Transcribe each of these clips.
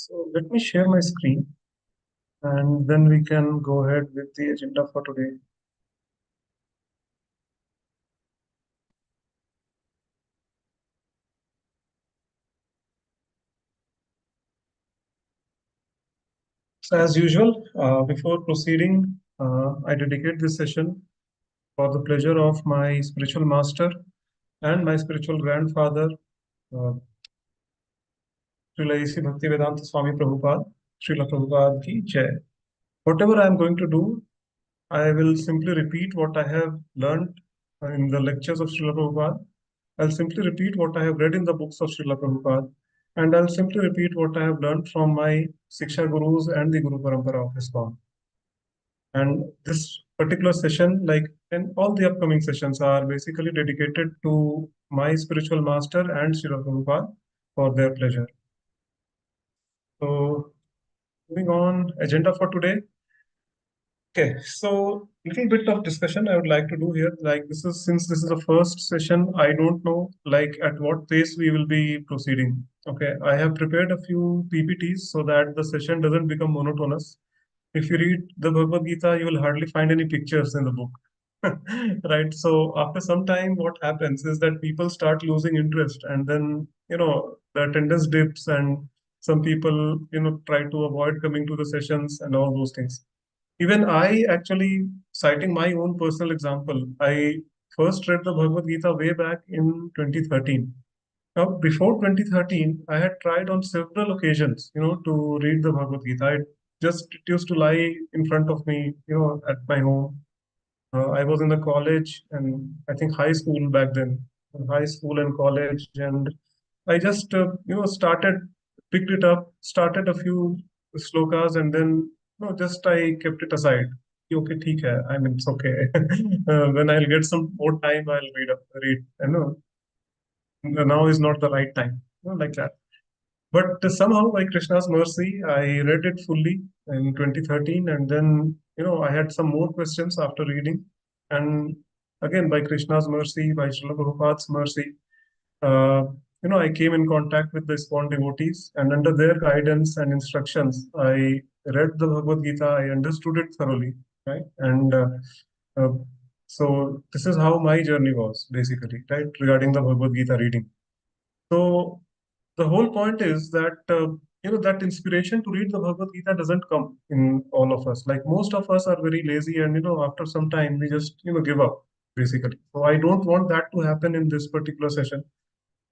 So let me share my screen and then we can go ahead with the agenda for today. So as usual, before proceeding, I dedicate this session for the pleasure of my spiritual master and my spiritual grandfather, uh, Srila A.C. Bhaktivedanta Swami Prabhupada, Srila Prabhupada ki Jai. Whatever I am going to do, I will simply repeat what I have learned in the lectures of Srila Prabhupada. I'll simply repeat what I have read in the books of Srila Prabhupada. And I'll simply repeat what I have learned from my Siksha Gurus and the Guru Parampara of ISKCON. And this particular session, like and all the upcoming sessions, are basically dedicated to my spiritual master and Srila Prabhupada for their pleasure. So, moving on, agenda for today. Okay, so little bit of discussion I would like to do here. Like since this is the first session, I don't know like at what pace we will be proceeding. Okay, I have prepared a few PPTs so that the session doesn't become monotonous. If you read the Bhagavad Gita, you will hardly find any pictures in the book. Right? So after some time, what happens is that people start losing interest, and then the attendance dips, and some people try to avoid coming to the sessions and all those things. Even I actually, citing my own personal example, I first read the Bhagavad Gita way back in 2013. Now, before 2013, I had tried on several occasions, to read the Bhagavad Gita. It used to lie in front of me, at my home. I was in the college and I think high school back then, high school and college, and I just, picked it up, started a few slokas, and then, just I kept it aside. Okay, theek hai. I mean, it's okay. When I'll get some more time, I'll read. Now is not the right time, like that. But somehow, by Krishna's mercy, I read it fully in 2013, and then I had some more questions after reading, and again by Krishna's mercy, by Srila Prabhupada's mercy, uh, I came in contact with the ISKCON devotees, and under their guidance and instructions, I read the Bhagavad Gita. I understood it thoroughly, right? And uh, so this is how my journey was basically, right, regarding the Bhagavad Gita reading. So the whole point is that that inspiration to read the Bhagavad Gita doesn't come in all of us. Like most of us are very lazy, and after some time we just give up basically. So I don't want that to happen in this particular session.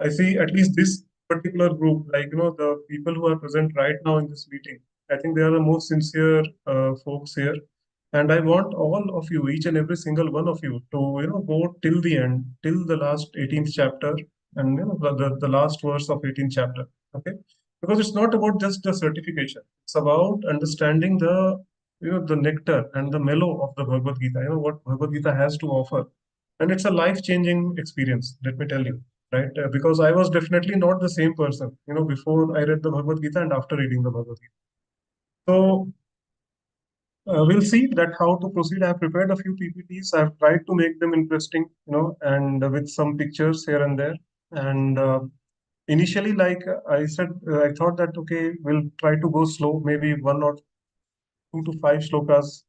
I see at least this particular group, like the people who are present right now in this meeting. I think they are the most sincere folks here, and I want all of you, each and every single one of you, to go till the end, till the last 18th chapter, and the last verse of 18th chapter. Okay, because it's not about just the certification; it's about understanding the nectar and the mellow of the Bhagavad Gita. What Bhagavad Gita has to offer, and it's a life-changing experience. Let me tell you, right? Because I was definitely not the same person, before I read the Bhagavad Gita and after reading the Bhagavad Gita. So we'll see that how to proceed. I have prepared a few PPTs. I've tried to make them interesting, and with some pictures here and there. And initially, like I said, I thought that okay, we'll try to go slow, maybe one or two to five slokas.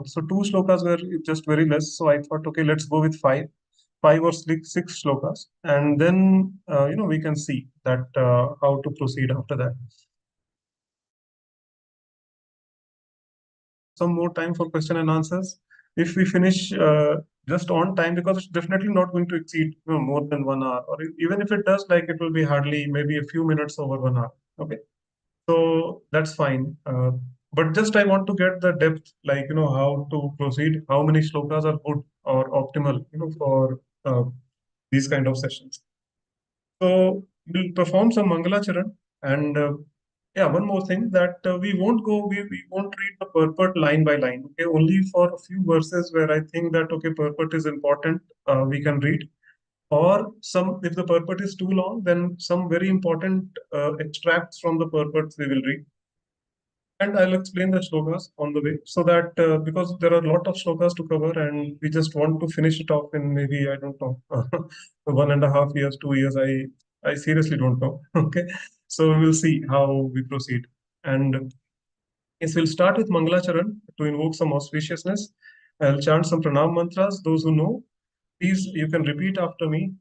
So two slokas were just very less. So I thought, okay, let's go with five or six slokas, and then we can see that how to proceed after that. Some more time for question and answers. If we finish just on time, because it's definitely not going to exceed more than 1 hour, or even if it does, like it will be hardly maybe a few minutes over 1 hour. Okay, so that's fine. But just I want to get the depth, like how to proceed, how many shlokas are good or optimal, for these kind of sessions. So we'll perform some Mangalacharan, and yeah, one more thing that we won't read the purport line by line. Okay, only for a few verses where I think that okay, purport is important, we can read. Or some, if the purport is too long, then some very important extracts from the purports we will read. And I'll explain the shlokas on the way so that because there are a lot of shlokas to cover and we just want to finish it off in maybe, I don't know, 1.5 years, 2 years. I seriously don't know. Okay. So we will see how we proceed. And yes, we'll start with Mangalacharan to invoke some auspiciousness. I'll chant some pranam mantras. Those who know, please, you can repeat after me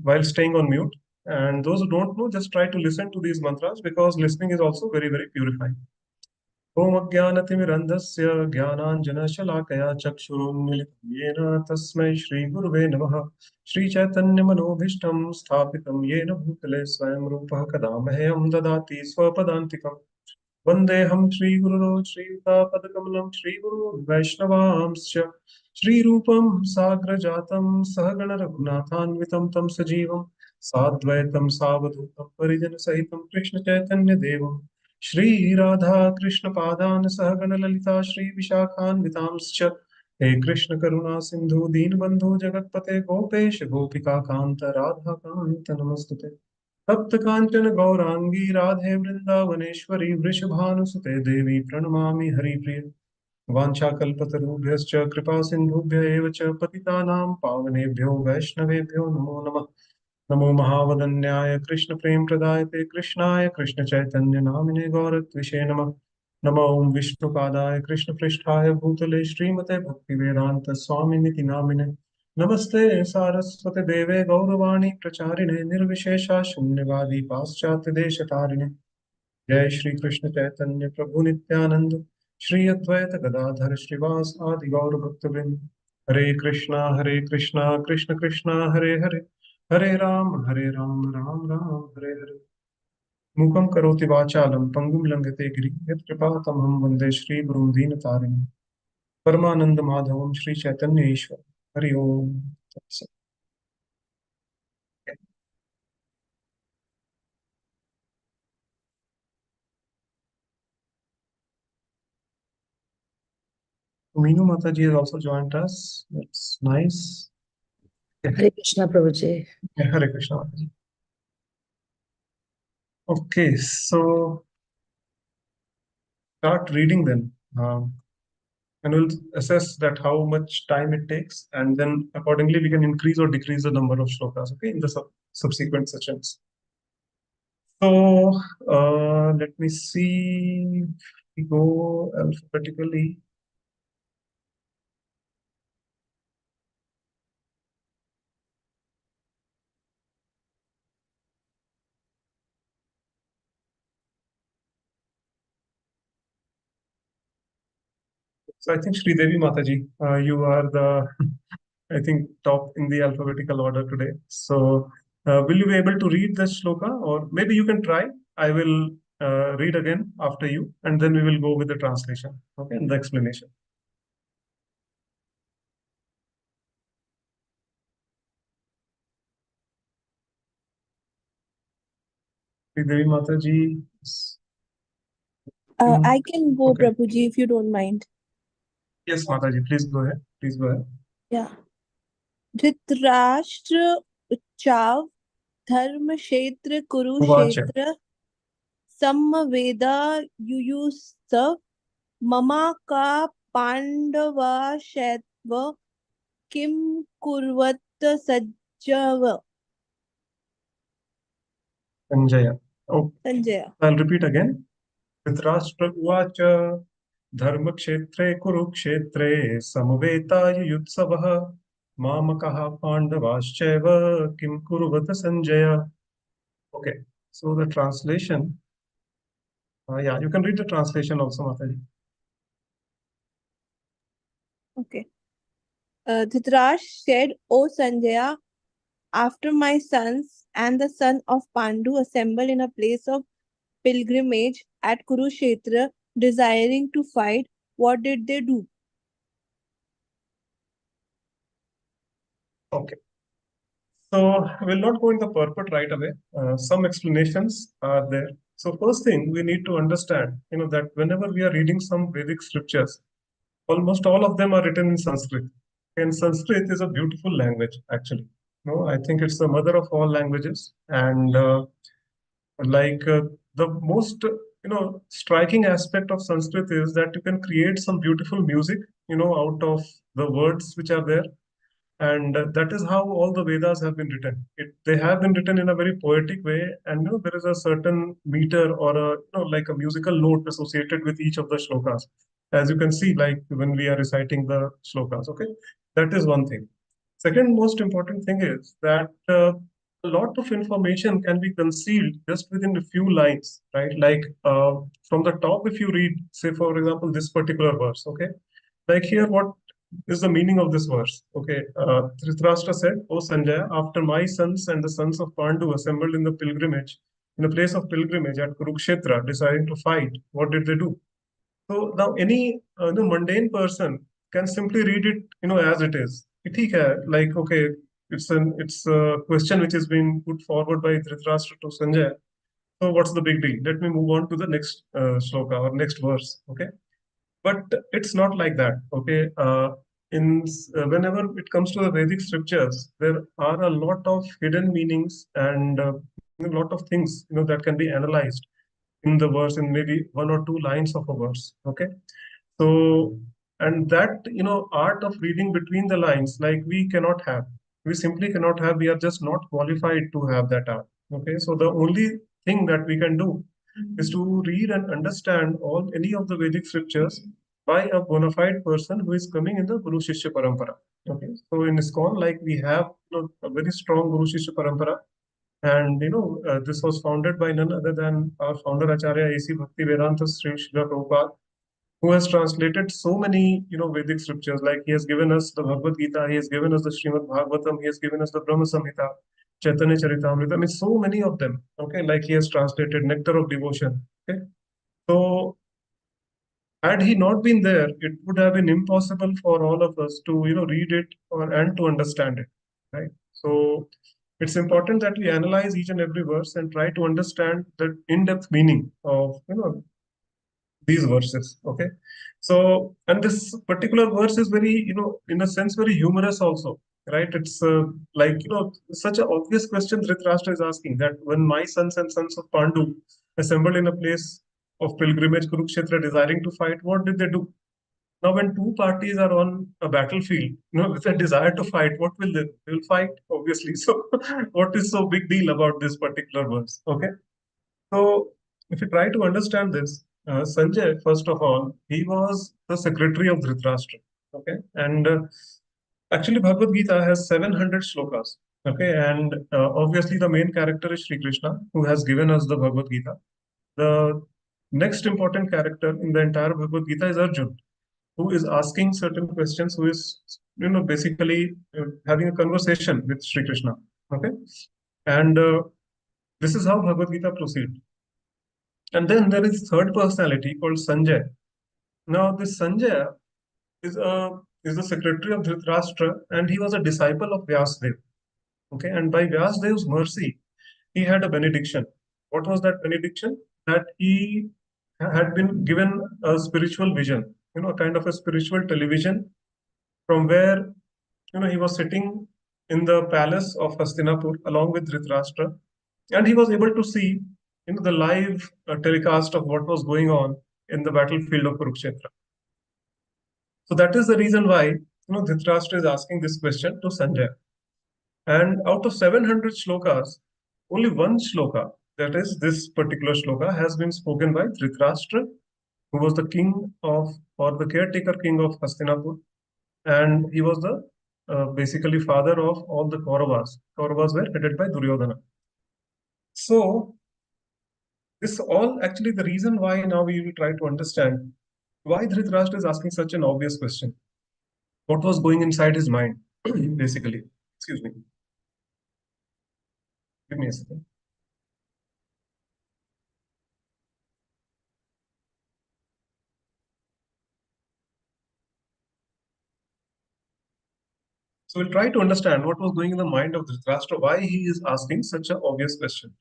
while staying on mute. And those who don't know, just try to listen to these mantras because listening is also very, very purifying. ॐ अज्ञानतिमिरन्धस्य ज्ञानाञ्जनशलाकया चक्षुरुन्मिलितं येन तस्मै श्रीगुरुवे नमः। श्रीचैतन्यमनोभीष्टं स्थापितं येन भूतले स्वयं रूपः कदा मह्यं ददाति स्वपदान्तिकम्। वन्देऽहं श्रीगुरो श्रीयुतापदकमलं श्रीगुरो वैष्णवांश्च श्रीरूपं साग्रजातं सहगणरघुनाथान्वितं तं सजीवं साद्वैतं सावधूतं परिजनसहितं कृष्णचैतन्यदेवं श्रीराधा कृष्णपादान् सहगणललिता श्रीविशाखान्वितांश्च हे कृष्ण करुणा सिन्धु दीनबन्धु जगत्पते गोपेश गोपिकान्त राधाकान्त नमस्तुते। तप्त कांचन गौरांगी राधे वृंदावनेश्वरी वृषभानुसुते देवी प्रणमामि हरिप्रिय। वाञ्छाकल्पतरुभ्यश्च कृपा सिन्धुभ्य एव च पतितानां पावनेभ्यो वैष्णवेभ्यो नमो नमः। नमो महावदन्याय कृष्ण प्रेम प्रदायते कृष्णाय कृष्ण चैतन्य नामिने गौरत्विषे नमः। नमो ओं विष्णुपादाय कृष्ण पृष्ठाय भूतले श्रीमते भक्ति वेदांत स्वामिनिति नामिने। नमस्ते सारस्वते देवे गौरवाणी प्रचारिणे निर्विशेषा शून्यवादी पाश्चात्य देशतारिणे। जय श्री कृष्ण चैतन्य प्रभु नित्यानंद श्री अद्वैत गदाधर श्रीवास आदि गौर भक्तवृंद। हरे कृष्णा कृष्ण कृष्णा हरे हरे, हरे राम राम राम हरे हरे। मूकं करोति वाचालं पंगुं लंघते गिरिं यत्कृपातमहं वन्दे श्रीगुरुं दीनतारिणं। परमानंद माधवम श्री चैतन्य ईश्वर। हरि ओम तत्सत। Meenu Mataji has also joined us. That's nice. Yeah. Hare Krishna Prabhuji. Hare Krishna Mataji. Okay, so start reading then. And we'll assess that how much time it takes, and then accordingly we can increase or decrease the number of shlokas, okay, in the subsequent sessions. So let me see. We go alphabetically. So I think Sri Devi Mataji, you are the, I think, top in the alphabetical order today. So will you be able to read the shloka, or maybe you can try? I will read again after you, and then we will go with the translation, okay, and the explanation. Sri Devi Mataji. I can go, Okay. Prabhuji, if you don't mind. Yes, Mataji, please go ahead. Please go ahead. Yeah. Dhritarashtra उच्चाव धर्म क्षेत्र Kurukshetra Samaveda युयुत्स mama का पांडवाशैत्व किम कुर्वत सज्जव. Sanjaya. Okay. Sanjaya. I'll repeat again. Dhritarashtra uvacha धर्मक्षेत्रे कुरुक्षेत्रे समवेतायुयुत्सवः मामकः पांडवाश्चैव किं कुर्वत Sanjay. Okay, so the translation. Yeah, you can read the translation also, Mataji. Okay. Dhritarashtra said, O Sanjaya, after my sons and the son of Pandu assemble in a place of pilgrimage at Kurukshetra, desiring to fight, what did they do? Okay. So we'll not go in the purport right away. Some explanations are there. So first thing we need to understand, that whenever we are reading some Vedic scriptures, almost all of them are written in Sanskrit. And Sanskrit is a beautiful language, actually. No, I think it's the mother of all languages. And the most, striking aspect of Sanskrit is that you can create some beautiful music, out of the words which are there. And that is how all the Vedas have been written. They have been written in a very poetic way, and there is a certain meter or a like a musical note associated with each of the shlokas, as you can see, like when we are reciting the shlokas. Okay, that is one thing. Second most important thing is that a lot of information can be concealed just within a few lines, right? Like from the top, if you read, say for example, this particular verse, okay, like here, what is the meaning of this verse? Okay, Dhritarashtra said, "O Sanjaya, after my sons and the sons of Pandu assembled in the pilgrimage, in the place of pilgrimage at Kurukshetra, deciding to fight, what did they do?" So now any mundane person can simply read it, as it is. ठीक है, like okay, it's a question which is being put forward by Dhritarashtra to Sanjay. So what's the big deal? Let me move on to the next shloka or next verse. Okay, but it's not like that. Okay, whenever it comes to the Vedic scriptures, there are a lot of hidden meanings and a lot of things that can be analyzed in the verse in maybe one or two lines of a verse. Okay, so and that art of reading between the lines, like we cannot have, we simply cannot have. We are just not qualified to have that art. Okay, so the only thing that we can do is to read and understand all any of the Vedic scriptures by a bona fide person who is coming in the Guru Shishya Parampara. Okay, so in ISKCON, like we have a very strong Guru Shishya Parampara, and this was founded by none other than our founder Acharya A.C. Bhakti Vedanta Sri Srila Prabhupada, who has translated so many Vedic scriptures. Like he has given us the Bhagavad Gita, he has given us the Srimad Bhagavatam, he has given us the Brahma Samhita, Chaitanya Charitamrita. I mean, so many of them. Okay, like he has translated Nectar of Devotion. Okay, so had he not been there, it would have been impossible for all of us to read it and to understand it, right? So it's important that we analyze each and every verse and try to understand the in-depth meaning of these verses. Okay, so and this particular verse is very in a sense very humorous also, right? It's like such an obvious question Dhritarashtra is asking, that when my sons and sons of Pandu assembled in a place of pilgrimage Kurukshetra desiring to fight, what did they do? Now when two parties are on a battlefield with a desire to fight, what will they will fight, obviously. So what is so big deal about this particular verse? Okay, so, if you try to understand this, Sanjay, first of all, he was the secretary of Dhritarashtra. Okay, and actually, Bhagavad Gita has 700 shlokas. Okay, and obviously, the main character is Sri Krishna, who has given us the Bhagavad Gita. The next important character in the entire Bhagavad Gita is Arjun, who is asking certain questions, who is basically having a conversation with Sri Krishna. Okay, and this is how Bhagavad Gita proceeds. And then there is third personality called Sanjay. Now this Sanjay is the secretary of Dhritarashtra, and he was a disciple of Vyasdev. Okay, and by Vyasdev's mercy, he had a benediction. What was that benediction? That he had been given a spiritual vision, a kind of a spiritual television, from where he was sitting in the palace of Hastinapur along with Dhritarashtra, and he was able to see the live telecast of what was going on in the battlefield of Kurukshetra. So that is the reason why Dhritarashtra is asking this question to Sanjay. And out of 700 shlokas, only one shloka, that is this particular shloka, has been spoken by Dhritarashtra, who was the king of, or the caretaker king of Hastinapur, and he was the basically father of all the Kauravas. Kauravas were headed by Duryodhana. So this all actually the reason why now we will try to understand why Dhritarashtra is asking such an obvious question. What was going inside his mind, basically? Excuse me. Give me a second. So we'll try to understand what was going in the mind of Dhritarashtra, why he is asking such an obvious question.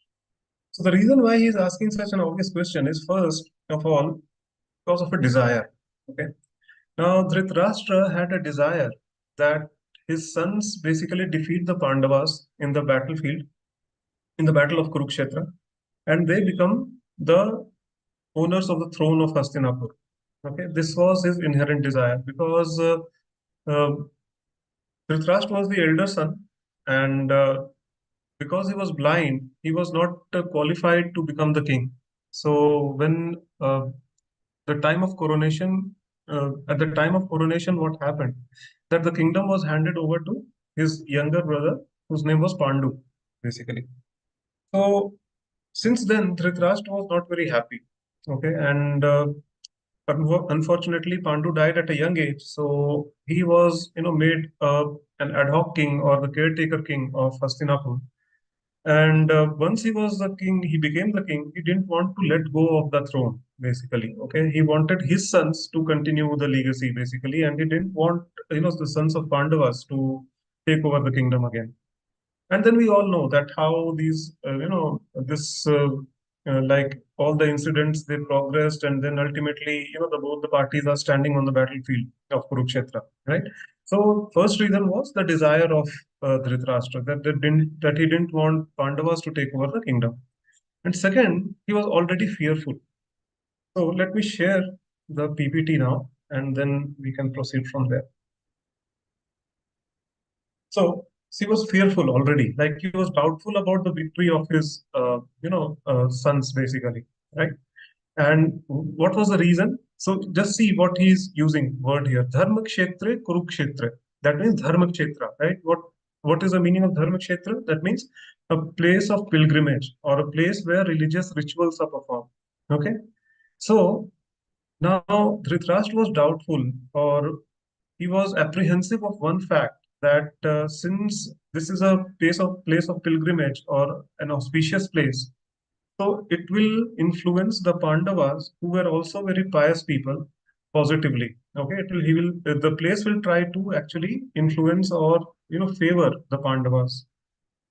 So the reason why he is asking such an obvious question is first of all because of a desire. Okay. Now Dhritarashtra had a desire that his sons basically defeat the Pandavas in the battlefield, in the battle of Kurukshetra, and they become the owners of the throne of Hastinapur. Okay, this was his inherent desire because uh, Dhritarashtra was the elder son, and because he was blind, he was not qualified to become the king. So when the time of coronation, at the time of coronation, what happened? That the kingdom was handed over to his younger brother, whose name was Pandu, basically. So since then, Dhritarashtra was not very happy. Okay, and unfortunately, Pandu died at a young age, so he was, made an ad hoc king or the caretaker king of Hastinapur. And once he was the king, he became the king. He didn't want to let go of the throne, basically. Okay, he wanted his sons to continue the legacy, basically, and he didn't want, the sons of Pandavas to take over the kingdom again. And then we all know that how these, this, like all the incidents, they progressed, and then ultimately, both the parties are standing on the battlefield of Kurukshetra, right? So first reason was the desire of Dhritarashtra that he didn't want Pandavas to take over the kingdom, and second, he was already fearful. So let me share the PPT now, and then we can proceed from there. So he was fearful already, like he was doubtful about the victory of his, sons, basically, right? And what was the reason? So just see what he's using word here: Dharma Kshetre, Kurukshetra. That means Dharma Kshetra, right? What is the meaning of Dharma Kshetra? That means a place of pilgrimage or a place where religious rituals are performed. Okay, so now Dhritarashtra was doubtful, or he was apprehensive of one fact, that since this is a place of pilgrimage or an auspicious place, so it will influence the Pandavas, who were also very pious people, positively. Okay, the place will try to actually influence or favor the Pandavas.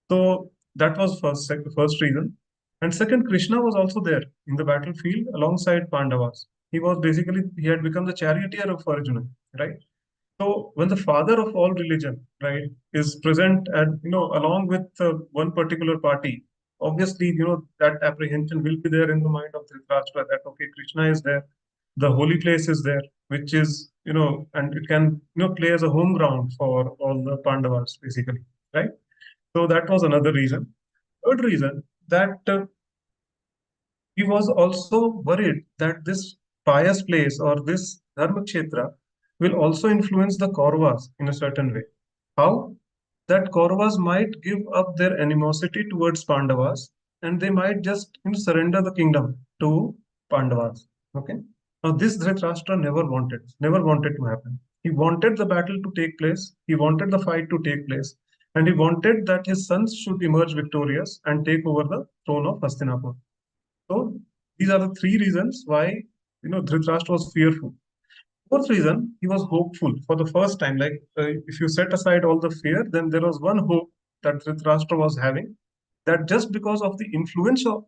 So that was first reason. And second, Krishna was also there in the battlefield alongside Pandavas. He had become the charioteer of Arjuna, right? So when the father of all religion, right, is present and along with one particular party, obviously that apprehension will be there in the mind of Dhritarashtra, that okay, Krishna is there, the holy place is there, which is and it can play as a home ground for all the Pandavas, basically, right? So that was another reason. Third reason, that he was also worried that this pious place or this Dharma Kshetra will also influence the Kauravas in a certain way. How? That Kauravas might give up their animosity towards Pandavas, and they might just surrender the kingdom to Pandavas. Okay. Now this Dhritarashtra never wanted to happen. He wanted the battle to take place. He wanted the fight to take place, and he wanted that his sons should emerge victorious and take over the throne of Hastinapur. So these are the three reasons why Dhritarashtra was fearful. Fourth reason, he was hopeful for the first time. Like if you set aside all the fear, then there was one hope that Dhritarashtra was having, that just because of the influence of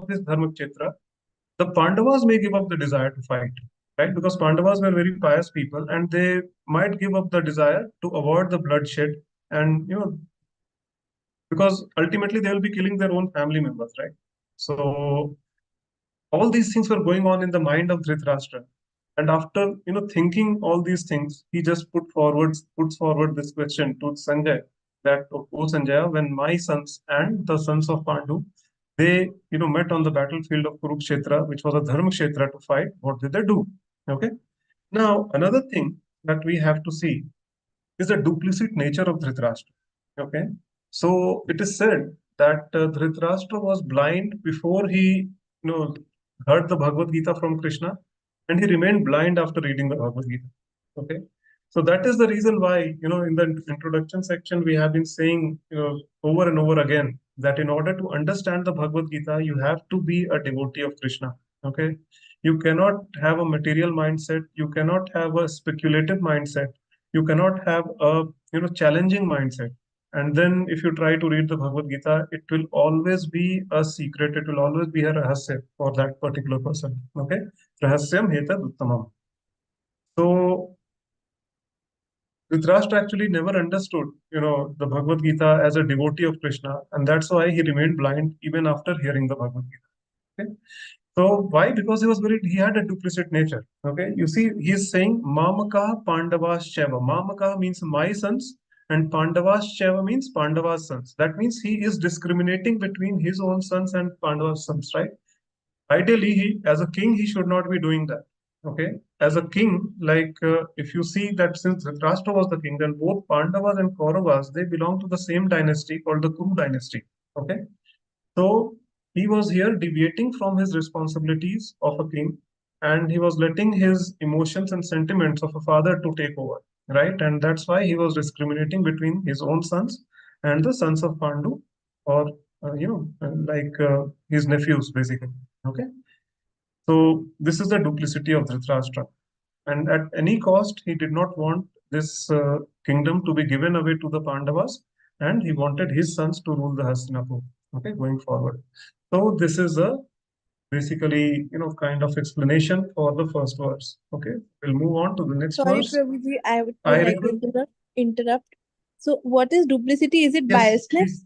this Dharmakshetra, the Pandavas may give up the desire to fight, right? Because Pandavas were very pious people, and they might give up the desire to avoid the bloodshed, and because ultimately they will be killing their own family members, right? So all these things were going on in the mind of Dhritarashtra. And after thinking all these things, he just puts forward this question to Sanjay, that oh Sanjay, when my sons and the sons of Pandu, they met on the battlefield of Kurukshetra, which was a Dharma Kshetra, to fight, what did they do? Okay. Now another thing that we have to see is the duplicit nature of Dhritarashtra. Okay, so it is said that Dhritarashtra was blind before he, heard the Bhagavad Gita from Krishna, and he remained blind after reading the Bhagavad Gita. Okay, so that is the reason why in the introduction section we have been saying over and over again that in order to understand the Bhagavad Gita, you have to be a devotee of Krishna. Okay, you cannot have a material mindset. You cannot have a speculative mindset. You cannot have a challenging mindset. And then if you try to read the Bhagavad Gita, it will always be a secret. It will always be a rahasya for that particular person. Okay, rahasyam hetad uttamam. So Dhritarashtra actually never understood, the Bhagavad Gita as a devotee of Krishna, and that's why he remained blind even after hearing the Bhagavad Gita. Okay? So why? Because he had a duplicit nature. Okay, you see, he's saying Mamaka Pandavas Sheva. Mamaka means my sons, And Pandavas Ch1 means Pandavas' sons. That means he is discriminating between his own sons and Pandavas' sons, right? Ideally, he, as a king, he should not be doing that. Okay, as a king, if you see that since Dhritarashtra was the king, then both Pandavas and Kauravas they belong to the same dynasty called the Kuru dynasty. Okay, so he was here deviating from his responsibilities of a king, and he was letting his emotions and sentiments of a father to take over, right? And that's why he was discriminating between his own sons and the sons of Pandu, or his nephews, basically. Okay, so this is the duplicity of Dhritarashtra, and at any cost, he did not want this kingdom to be given away to the Pandavas, and he wanted his sons to rule the Hastinapur. Okay, going forward. So this is a basically kind of explanation for the first verse. Okay, we'll move on to the next Sorry, verse. Prabhuji, I would I like to request. interrupt. So, what is duplicity? Is it Yes, biasness? please.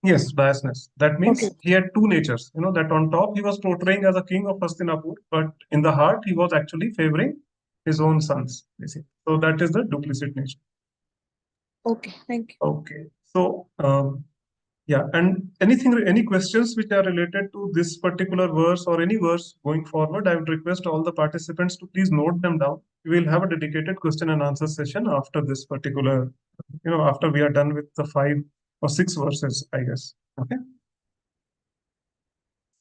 Yes, biasness. That Okay. means he had two natures. You know, that on top he was portraying as a king of Hastinapur, but in the heart he was actually favoring his own sons, basically. So that is the duplicit nature. Okay, thank you. Okay. So, yeah, and any questions which are related to this particular verse or any verse going forward, I would request all the participants to please note them down. We will have a dedicated question and answer session after this particular, after we are done with the 5 or 6 verses, I guess. Okay.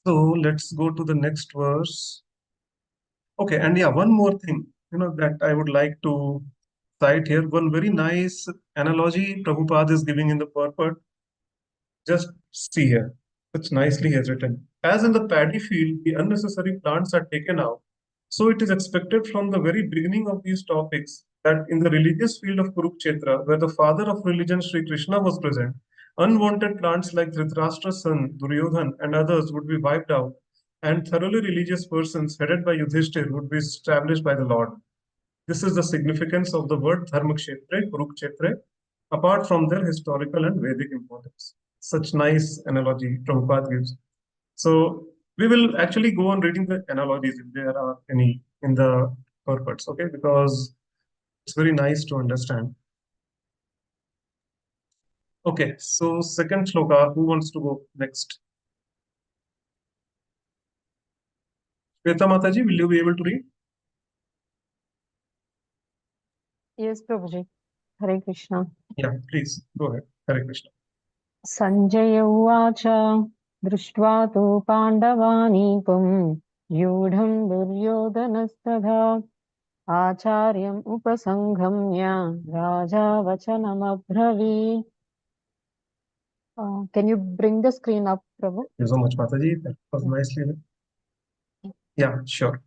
So let's go to the next verse. Okay, and yeah, one more thing, that I would like to cite here. One very nice analogy Prabhupada is giving in the purport. Just see here. Such nicely he has written. As in the paddy field, the unnecessary plants are taken out. So it is expected from the very beginning of these topics that in the religious field of Kurukshetra, where the father of religion Sri Krishna was present, unwanted plants like Dhritarashtra's son, Duryodhan, and others would be wiped out, and thoroughly religious persons headed by Yudhishthir would be established by the Lord. This is the significance of the word Dharmakshetre, Kurukshetre, apart from their historical and Vedic importance. Such nice analogy Prabhupada gives. So we will actually go on reading the analogies if there are any in the purports, okay? Because it's very nice to understand. Okay, so second shloka, who wants to go next? Shweta Mataji, will you be able to read? Yes, Prabhuji. Hare Krishna. Yeah, please go ahead. Hare Krishna. Sanjaya Uvacha Drishtva tu Pandavanikam Yudham Duryodhanastadha Acharyam Upasanghamya Raja Vachanam Abhravi. Can you bring the screen up, Prabhu? Thank you so much, Mataji. That was nicely read. Yeah, sure.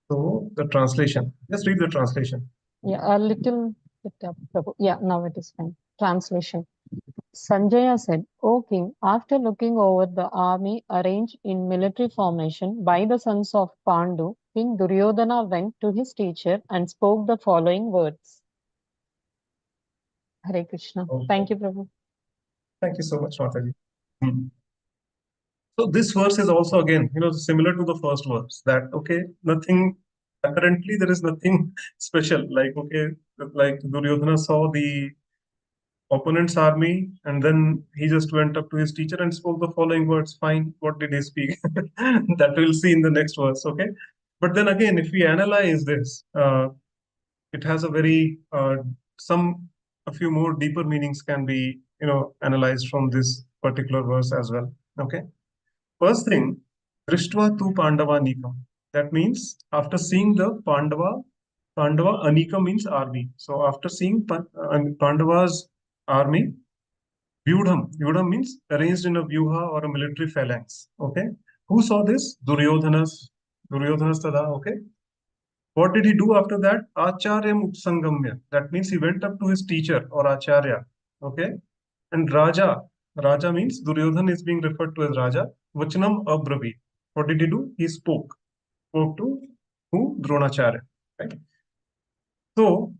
So the translation. Just read the translation. Yeah, a little bit up, Prabhu. Yeah, now it is fine. Translation. Sanjaya said, O king, after looking over the army arranged in military formation by the sons of Pandu, King Duryodhana went to his teacher and spoke the following words. Hare Krishna. Okay. Thank you, Prabhu. Thank you so much, Mataji. So this verse is also again, similar to the first verse that, okay, nothing, apparently there is nothing special. Like Duryodhana saw the opponent's army and then he just went up to his teacher and spoke the following words. Fine, what did he speak? That we'll see in the next verse, okay? But then again, if we analyze this, it has a very, a few more deeper meanings can be, analyzed from this particular verse as well, okay? First thing, Drishtva tu Pandava Nikam. That means after seeing the Pandava Anika means army. So after seeing Pandava's army, Vyudham means arranged in a vyuha or a military phalanx. Okay. Who saw this? Duryodhanas Tada. Okay. What did he do after that? Acharyam Upsangamya. That means he went up to his teacher or Acharya. Okay. And Raja means Duryodhan is being referred to as Raja. Vachanam Abravi. What did he do? He spoke. Spoke to who? Dronacharya. Right? So,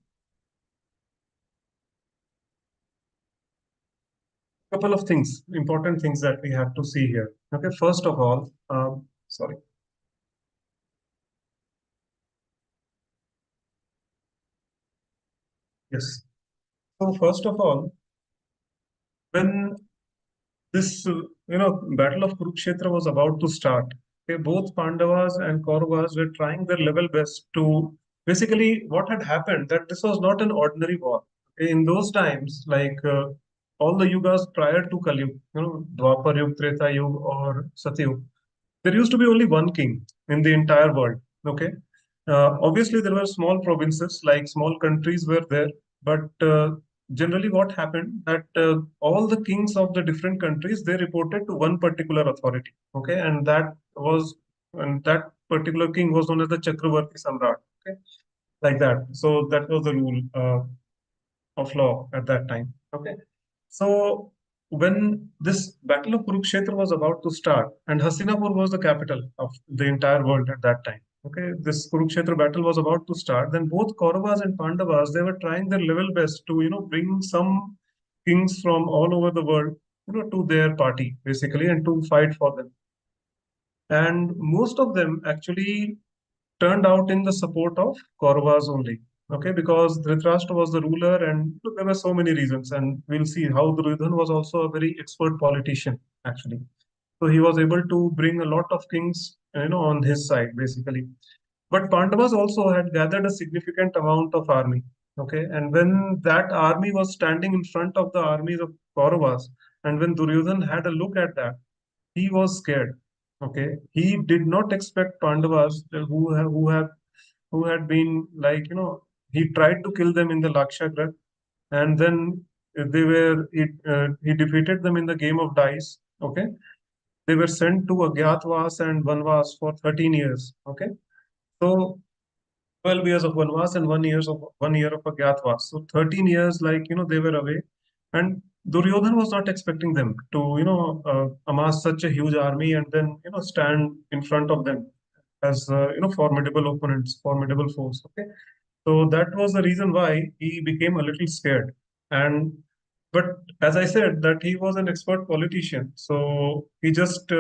couple of things, important things that we have to see here. Okay, first of all, sorry. Yes. So first of all, when this battle of Kurukshetra was about to start, okay, both Pandavas and Kauravas were trying their level best to basically what had happened that this was not an ordinary war. Okay, in those times, like all the yugas prior to Kali Yuga, Dwapar Yuga, Treta Yuga, or Satyug, there used to be only one king in the entire world. Okay, obviously there were small provinces, like small countries were there, but generally what happened that all the kings of the different countries, they reported to one particular authority. Okay, and that particular king was known as the Chakravarti Samrat. Okay, like that. So that was the rule of law at that time. Okay. So when this Battle of Kurukshetra was about to start, and Hastinapur was the capital of the entire world at that time. Okay, this Kurukshetra battle was about to start. Then both Kauravas and Pandavas, they were trying their level best to bring some kings from all over the world to their party basically, and to fight for them. And most of them actually turned out in the support of Kauravas only. Okay, because Dhritarashtra was the ruler, and there were so many reasons, and we'll see how Duryodhan was also a very expert politician actually. So he was able to bring a lot of kings, on his side basically. But Pandavas also had gathered a significant amount of army. Okay, and when that army was standing in front of the armies of Kauravas, and when Duryodhan had a look at that, he was scared. Okay, he did not expect Pandavas who had been like he tried to kill them in the Lakshagrat, and then he defeated them in the game of dice. Okay, they were sent to Agyatwas and Vanvas for 13 years. Okay, so 12 years of Vanvas and 1 year of Agyatwas. So 13 years, like they were away, and Duryodhan was not expecting them to amass such a huge army and then stand in front of them as formidable opponents, formidable foes. Okay, so that was the reason why he became a little scared. And but as I said, that he was an expert politician, so he just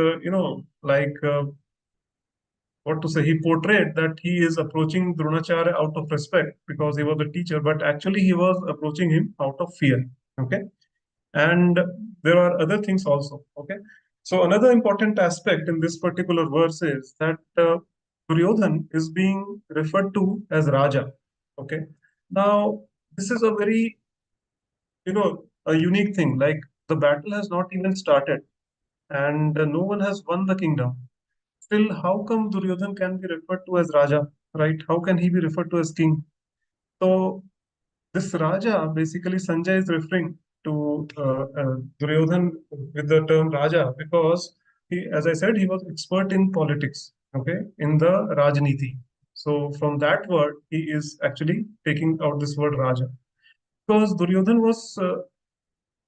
what to say, he portrayed that he is approaching Dronacharya out of respect because he was a teacher, but actually he was approaching him out of fear. Okay, and there are other things also. Okay, so another important aspect in this particular verse is that Duryodhan is being referred to as Raja. Okay, now this is a very a unique thing. Like the battle has not even started, and no one has won the kingdom. Still, how come Duryodhan can be referred to as Raja, right? How can he be referred to as king? So this Raja, basically Sanjay is referring to Duryodhan with the term Raja because he, as I said, he was expert in politics, okay, in the Rajniti. So from that word, he is actually taking out this word Raja because Duryodhan was,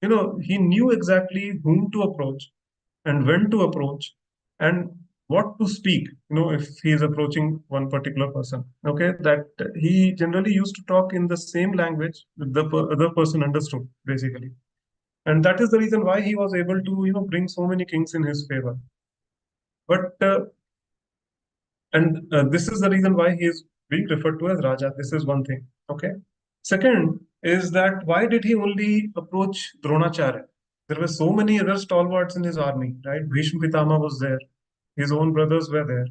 he knew exactly whom to approach and when to approach and what to speak, if he is approaching one particular person. Okay, that he generally used to talk in the same language that the other person understood, basically. And that is the reason why he was able to, bring so many kings in his favor. But this is the reason why he is being referred to as Raja. This is one thing. Okay. Second is that why did he only approach Dronacharya? There were so many other stalwarts in his army, right? Bhishma Pitama was there. His own brothers were there.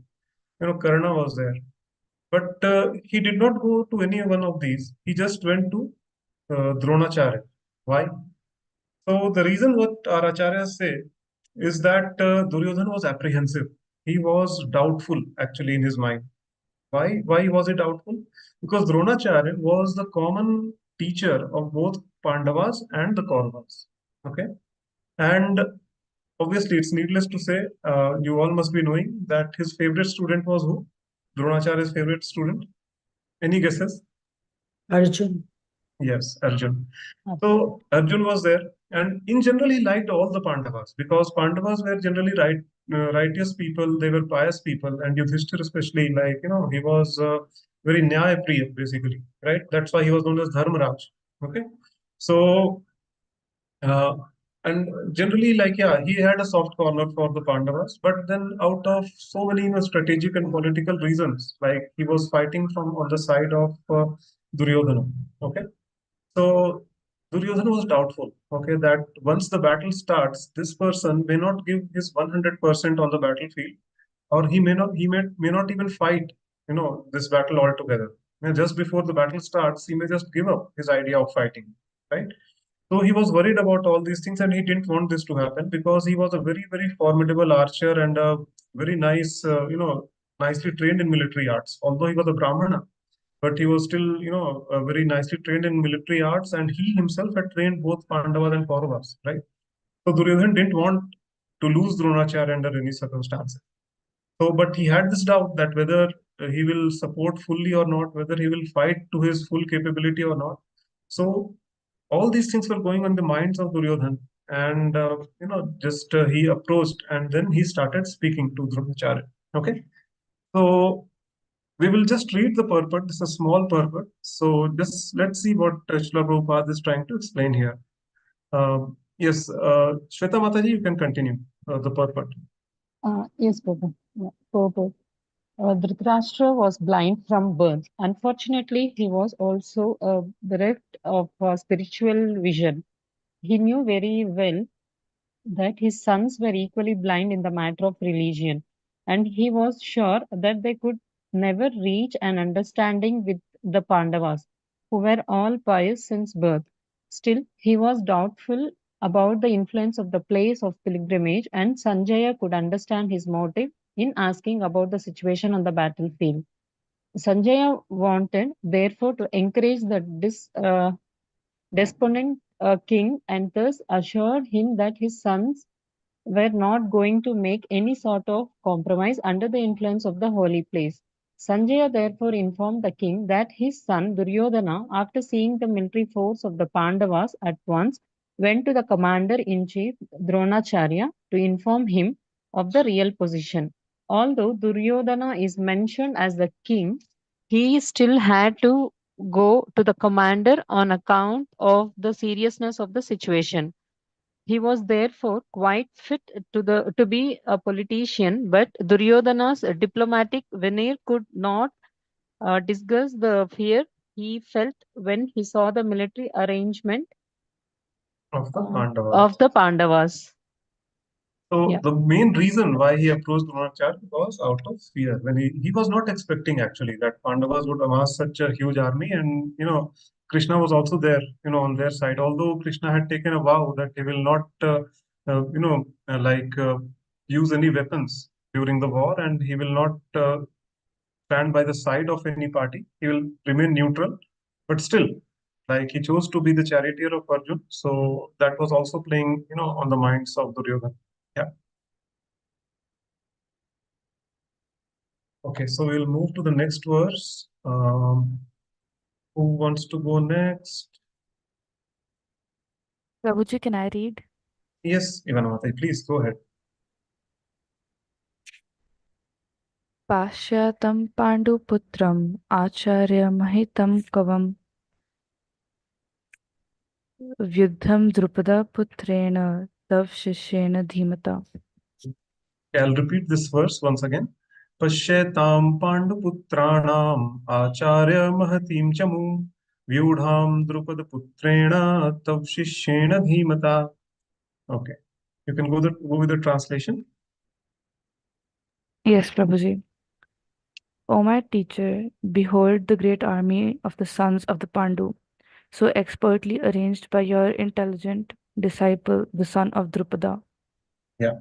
Karna was there. But he did not go to any one of these. He just went to Dronacharya. Why? So the reason what our acharyas say is that Duryodhana was apprehensive. He was doubtful actually in his mind. Why? Why was he doubtful? Because Dronacharya was the common teacher of both Pandavas and the Kauravas. Okay, and obviously it's needless to say, you all must be knowing that his favorite student was who? Dronacharya's favorite student. Any guesses? Arjun. Yes, Arjun. So Arjun was there, and in general, he liked all the Pandavas because Pandavas were generally righteous people. They were pious people, and Yudhishthir especially, like he was very Nyaya Priya, basically, right? That's why he was known as Dharmaraj. Okay, so uh, and generally, like yeah, he had a soft corner for the Pandavas, but then out of so many strategic and political reasons, like he was fighting from on the side of Duryodhana. Okay. So Duryodhana was doubtful, okay, that once the battle starts, this person may not give his 100% on the battlefield, or he may not even fight, this battle altogether. Just before the battle starts, he may just give up his idea of fighting, right? So he was worried about all these things, and he didn't want this to happen because he was a very, very formidable archer and a very nice, nicely trained in military arts. Although he was a Brahmana, but he was still, very nicely trained in military arts, and he himself had trained both Pandavas and Kauravas, right? So Duryodhana didn't want to lose Dronacharya under any circumstances. So, but he had this doubt that whether he will support fully or not, whether he will fight to his full capability or not. So, all these things were going on the minds of Duryodhan, and just he approached, and then he started speaking to Dronacharya. Okay, so we will just read the purport. This is a small purport. So, just let's see what Srila Prabhupada is trying to explain here. Yes, Shweta Mataji, you can continue the purport. Yes, Prabhu. Yeah, Prabhu. Dhritarashtra was blind from birth. Unfortunately, he was also bereft of spiritual vision. He knew very well that his sons were equally blind in the matter of religion, and he was sure that they could never reach an understanding with the Pandavas, who were all pious since birth. Still, he was doubtful about the influence of the place of pilgrimage, and Sanjaya could understand his motive in asking about the situation on the battlefield. Sanjaya wanted, therefore, to encourage the despondent king and thus assured him that his sons were not going to make any sort of compromise under the influence of the holy place. Sanjaya therefore informed the king that his son Duryodhana, after seeing the military force of the Pandavas, at once went to the commander in chief Dronacharya to inform him of the real position. Although Duryodhana is mentioned as the king, he still had to go to the commander on account of the seriousness of the situation. He was therefore quite fit to be a politician, but Duryodhana's diplomatic veneer could not disguise the fear he felt when he saw the military arrangement Of the Pandavas. of the Pandavas. So Yeah. the main reason why he approached Dronacharya was out of fear. When he was not expecting actually that Pandavas would amass such a huge army, and Krishna was also there, on their side. Although Krishna had taken a vow that he will not, use any weapons during the war, and he will not stand by the side of any party. He will remain neutral, but still, like he chose to be the charioteer of Arjun. So that was also playing, on the minds of Duryodhana. Yeah. Okay, so we'll move to the next verse. Who wants to go next? Prabhuji, can I read? Yes, Ivanamata, please go ahead. पाश्चातं पाण्डुपुत्रम् आचार्यमहितं कवं युद्धं द्रुपदपुत्रेण तव शिष्येण धीमता. I'll repeat this verse once again. Pashyetam Panduputranam Acharya Mahatim Chamu Vyudham Drupadaputrena Tav Shishyena Dhimata. Okay, you can go with the translation. Yes, Prabhuji. O my teacher, behold the great army of the sons of the Pandu, so expertly arranged by your intelligent disciple, the son of Drupada. Yeah.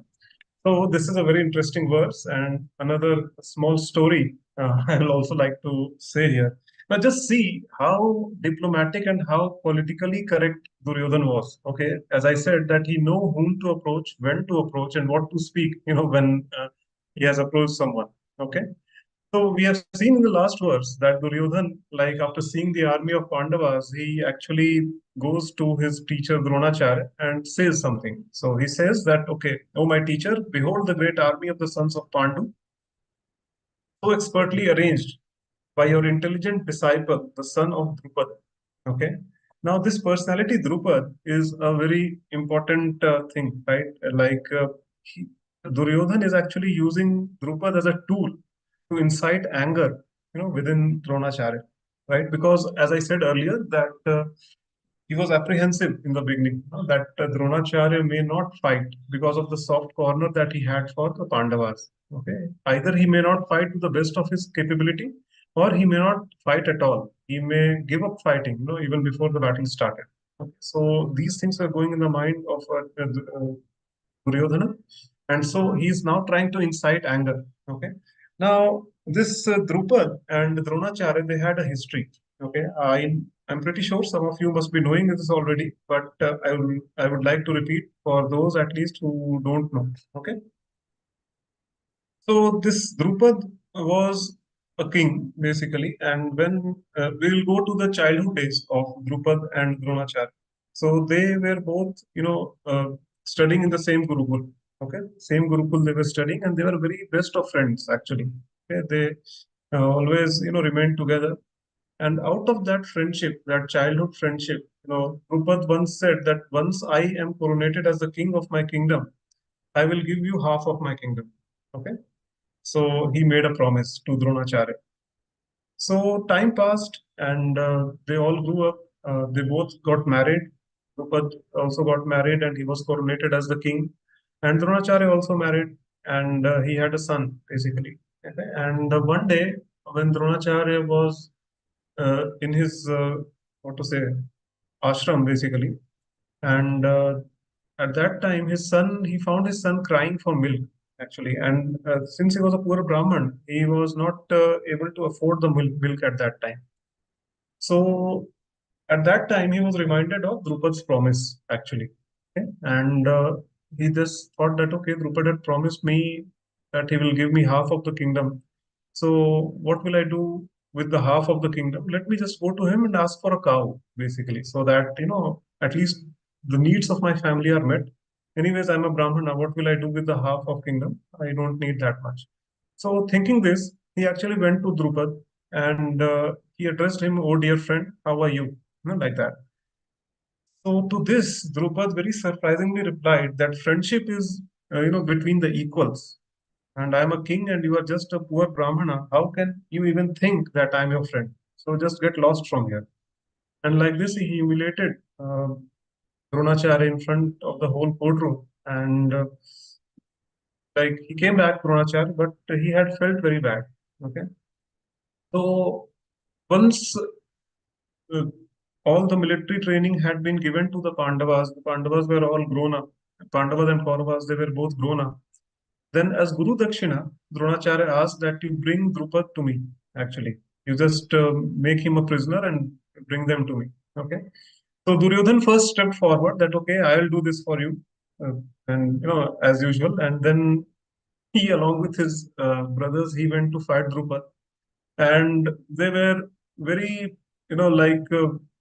So this is a very interesting verse, and another small story I will also like to say here. Now just see how diplomatic and how politically correct Duryodhan was. Okay, as I said, that he know whom to approach, when to approach, and what to speak. When he has approached someone. Okay. So we have seen in the last verse that Duryodhan, like after seeing the army of Pandavas, he actually goes to his teacher Dronacharya and says something. So he says that, okay, oh my teacher, behold the great army of the sons of Pandu, so expertly arranged by your intelligent disciple, the son of Drupad. Okay. Now this personality Drupad is a very important thing, right? Duryodhan is actually using Drupad as a tool to incite anger, within Dronacharya, right? Because as I said earlier, that he was apprehensive in the beginning, that Dronacharya may not fight because of the soft corner that he had for the Pandavas. Okay, either he may not fight to the best of his capability, or he may not fight at all. He may give up fighting, even before the battle started. Okay, so these things are going in the mind of Duryodhana, and so he is now trying to incite anger. Okay, now this Drupad and Dronacharya, they had a history. Okay, I'm pretty sure some of you must be knowing this already, but I would like to repeat for those at least who don't know. Okay, so this Drupad was a king basically, and when we will go to the childhood days of Drupad and Dronacharya. So they were both, studying in the same Gurukul. Okay, same Gurukul they were studying, and they were very best of friends actually. Okay, they always, remained together. And out of that friendship, that childhood friendship, Drupad once said that once I am coronated as the king of my kingdom, I will give you half of my kingdom. Okay. So he made a promise to Dronacharya. So time passed and they all grew up. They both got married. Drupad also got married and he was coronated as the king. And Dronacharya also married and he had a son, basically. Okay? And one day, when Dronacharya was in his, what to say, ashram, basically, and at that time, he found his son crying for milk, actually. And since he was a poor Brahman, he was not able to afford the milk at that time. So at that time, he was reminded of Drupad's promise, actually. Okay? And he just thought that, okay, Drupad had promised me that he will give me half of the kingdom. So what will I do with the half of the kingdom? Let me just go to him and ask for a cow, basically, so that, at least the needs of my family are met. Anyways, I'm a Brahmana. What will I do with the half of kingdom? I don't need that much. So thinking this, he actually went to Drupad and he addressed him, "Oh dear friend, how are you?" Like that. So to this, Drupad very surprisingly replied that friendship is, between the equals. And I'm a king and you are just a poor Brahmana. How can you even think that I'm your friend? So just get lost from here. And like this, he humiliated Dronacharya in front of the whole courtroom. And like he came back, Dronacharya, but he had felt very bad. Okay. So once uh, all the military training had been given to the Pandavas were all grown up. Pandavas and Kauravas, they were both grown up. Then, as Guru Dakshina, Dronacharya asked that you bring Drupad to me, actually. You just make him a prisoner and bring them to me. Okay. So Duryodhan first stepped forward that, okay, I'll do this for you. And, as usual. And then he, along with his brothers, he went to fight Drupad. And they were very,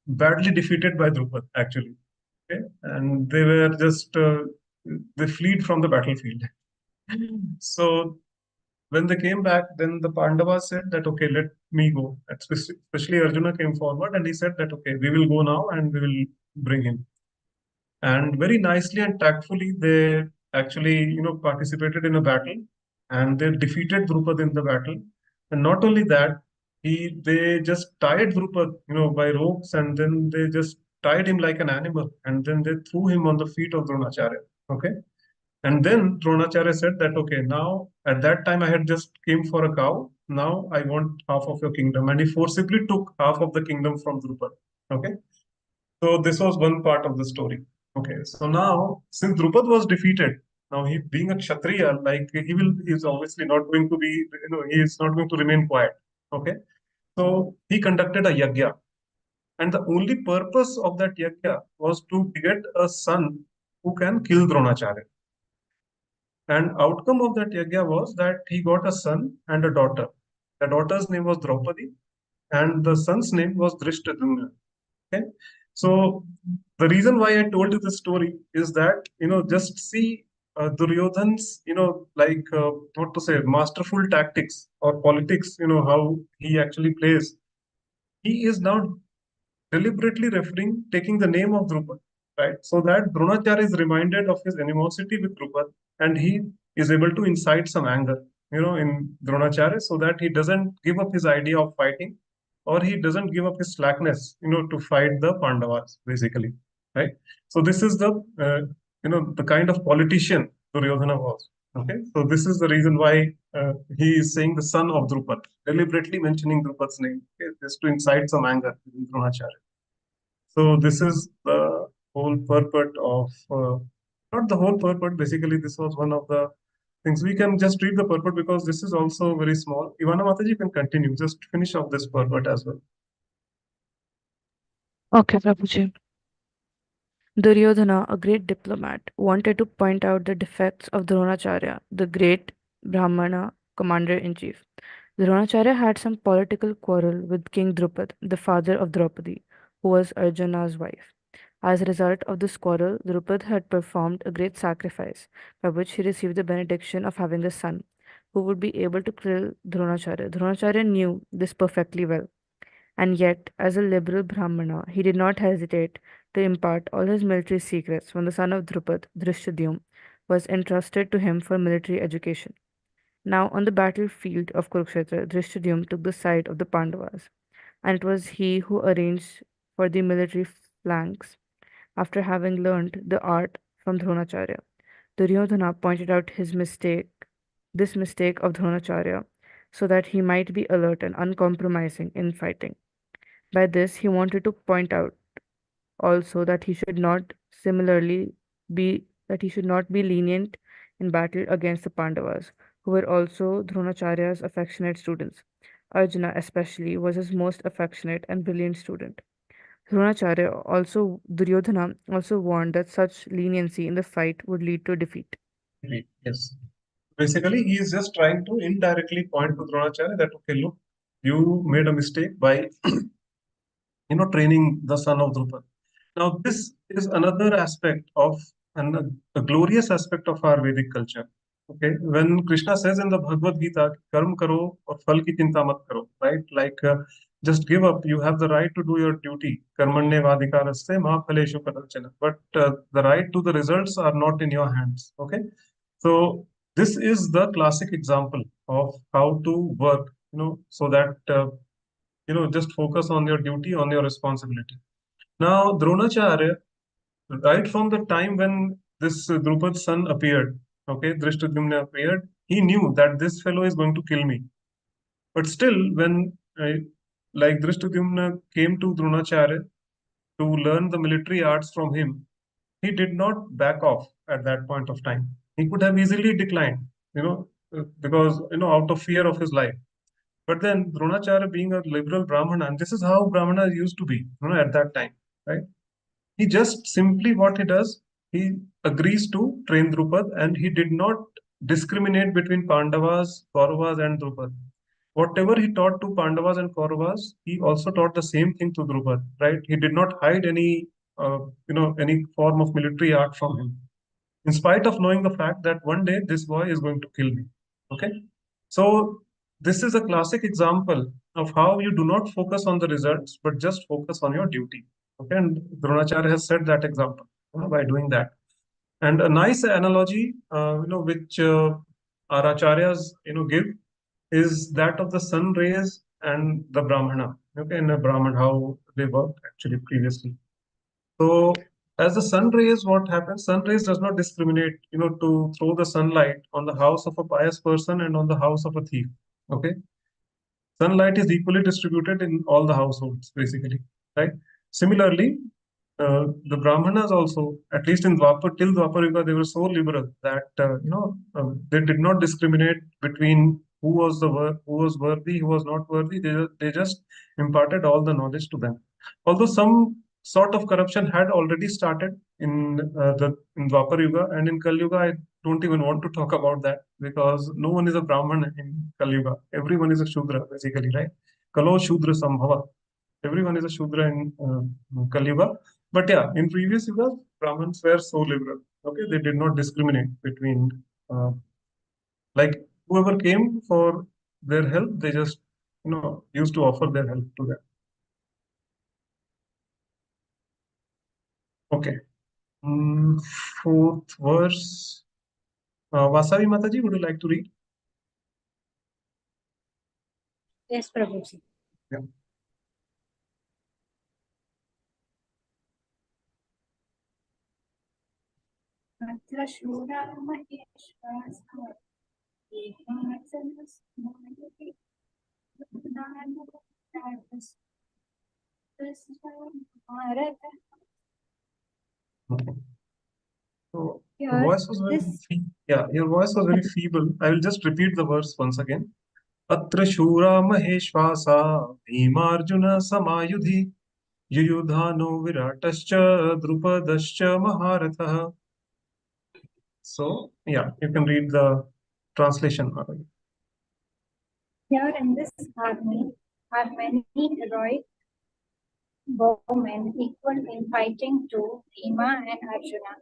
badly defeated by Drupad, actually. Okay. And they were just, they fled from the battlefield. So when they came back, then the Pandavas said that, okay, let me go. Especially Arjuna came forward and he said that, okay, we will go now and we will bring him. And very nicely and tactfully, they actually, participated in a battle and they defeated Drupad in the battle. And not only that, they just tied Drupad, by ropes and then they just tied him like an animal and then they threw him on the feet of Dronacharya. Okay. And then Dronacharya said that, okay, now at that time I had just came for a cow. Now I want half of your kingdom. And he forcibly took half of the kingdom from Drupad. Okay. So this was one part of the story. Okay. So now, since Drupad was defeated, now he being a Kshatriya, like he's obviously not going to be, he is not going to remain quiet. Okay. So he conducted a yajna. And the only purpose of that yajna was to get a son who can kill Dronacharya. And outcome of that yajna was that he got a son and a daughter. The daughter's name was Draupadi, and the son's name was Drishtadyumna. Okay, so the reason why I told you this story is that just see Duryodhan's what to say, masterful tactics or politics. How he actually plays. He is now deliberately taking the name of Drupad, right? So that Dronacharya is reminded of his animosity with Drupad and he is able to incite some anger, in Dronacharya so that he doesn't give up his idea of fighting or he doesn't give up his slackness, to fight the Pandavas, basically, right? So this is the, the kind of politician Duryodhana was. Okay, so this is the reason why he is saying the son of Drupad, deliberately mentioning Drupad's name, okay, just to incite some anger in Dronacharya. So this is the whole purport of, not the whole purport, basically this was one of the things. We can just read the purport because this is also very small. Ivana Mataji can continue, just finish off this purport as well. Okay, Prabhuji. Duryodhana, a great diplomat, wanted to point out the defects of Dronacharya, the great Brahmana commander-in-chief. Dronacharya had some political quarrel with King Drupad, the father of Draupadi, who was Arjuna's wife. As a result of this quarrel, Drupad had performed a great sacrifice, by which he received the benediction of having a son, who would be able to kill Dronacharya. Dronacharya knew this perfectly well. And yet, as a liberal Brahmana, he did not hesitate to impart all his military secrets when the son of Drupad, Drishtadyumna, was entrusted to him for military education. Now, on the battlefield of Kurukshetra, Drishtadyumna took the side of the Pandavas, and it was he who arranged for the military flanks after having learned the art from Dronacharya. Duryodhana pointed out this mistake of Dronacharya, so that he might be alert and uncompromising in fighting. By this, he wanted to point out also that he should not be lenient in battle against the Pandavas, who were also Dronacharya's affectionate students. Arjuna especially was his most affectionate and brilliant student. Duryodhana also warned that such leniency in the fight would lead to defeat. Yes. Basically, he is just trying to indirectly point to Dronacharya that, okay, look, you made a mistake by, training the son of Drupad. Now, this is another aspect of a glorious aspect of our Vedic culture. Okay, when Krishna says in the Bhagavad Gita, "Karm karo or phal ki chinta mat karo," right? Like, just give up. You have the right to do your duty. Karmanye vadikaraste ma phaleshu kadachana. But the right to the results are not in your hands. Okay, so this is the classic example of how to work. So that just focus on your duty, on your responsibility. Now, Dronacharya, right from the time when this Drupad's son appeared, okay, Drishtadyumna appeared, he knew that this fellow is going to kill me. But still, when like Drishtadyumna came to Dronacharya to learn the military arts from him, he did not back off at that point of time. He could have easily declined, because out of fear of his life. But then Dronacharya, being a liberal Brahmana, and this is how Brahmana used to be, at that time, right? He just simply what he does, he agrees to train Drupad, and he did not discriminate between Pandavas, Kauravas, and Drupad. Whatever he taught to Pandavas and Kauravas, he also taught the same thing to Drupad, right? He did not hide any form of military art from him, in spite of knowing the fact that one day this boy is going to kill me. Okay, so this is a classic example of how you do not focus on the results, but just focus on your duty. Okay, and Dronacharya has set that example, by doing that. And a nice analogy, which our acharyas, give, is that of the sun rays and the Brahmana. Okay, in a Brahman, how they worked actually previously. So as the sun rays, what happens? Sun rays does not discriminate, to throw the sunlight on the house of a pious person and on the house of a thief. Okay, sunlight is equally distributed in all the households, basically, right? Similarly, the Brahmanas also, at least in Dwapar, till Dwapar Yuga, they were so liberal that they did not discriminate between who was worthy, who was not worthy. They just imparted all the knowledge to them. Although some sort of corruption had already started in Dwapar Yuga, and in Kali Yuga, I don't even want to talk about that, because no one is a Brahman in Kali Yuga. Everyone is a Shudra, basically, right? Kalo Shudra Sambhava. Everyone is a Shudra in Kali Yuga. But yeah, in previous Yugas, Brahmins were so liberal. Okay, they did not discriminate between, like, whoever came for their help, they just, used to offer their help to them. Okay. Fourth verse. Vasavi Mataji, would you like to read? Yes, Prabhuji. Yeah. Okay. So your voice was very your voice was very feeble. I will just repeat the verse once again. Atra shura maheshvasa bhimarjuna samayudhi yuyudhano viratascha drupadascha maharatha. So yeah, you can read the translation. Here in this army are many heroic bowmen equal in fighting to Bhima and Arjuna.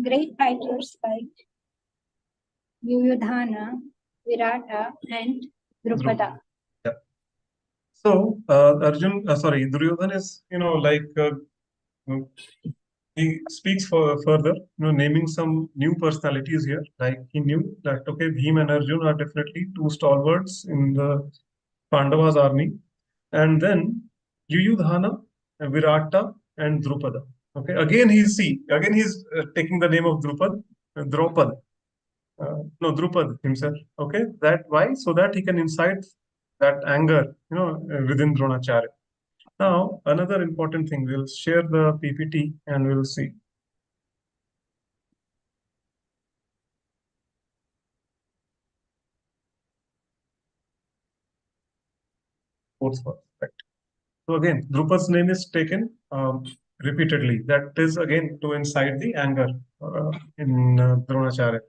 Great fighters like Yuyudhana, Virata, and Drupada. Yeah. So Duryodhana is he speaks further, naming some new personalities here. Like he knew that okay, Bhim and Arjun are definitely two stalwarts in the Pandavas army, and then Yuyudhana, Virata, and Drupada. Okay, again he's taking the name of Draupad. No, Drupad himself. Okay, that why? So that he can incite that anger, within Dronacharya. Now, another important thing, we'll share the PPT and we'll see. Fourth verse, right. So again, Drupad's name is taken repeatedly. That is again to incite the anger in Dronacharya.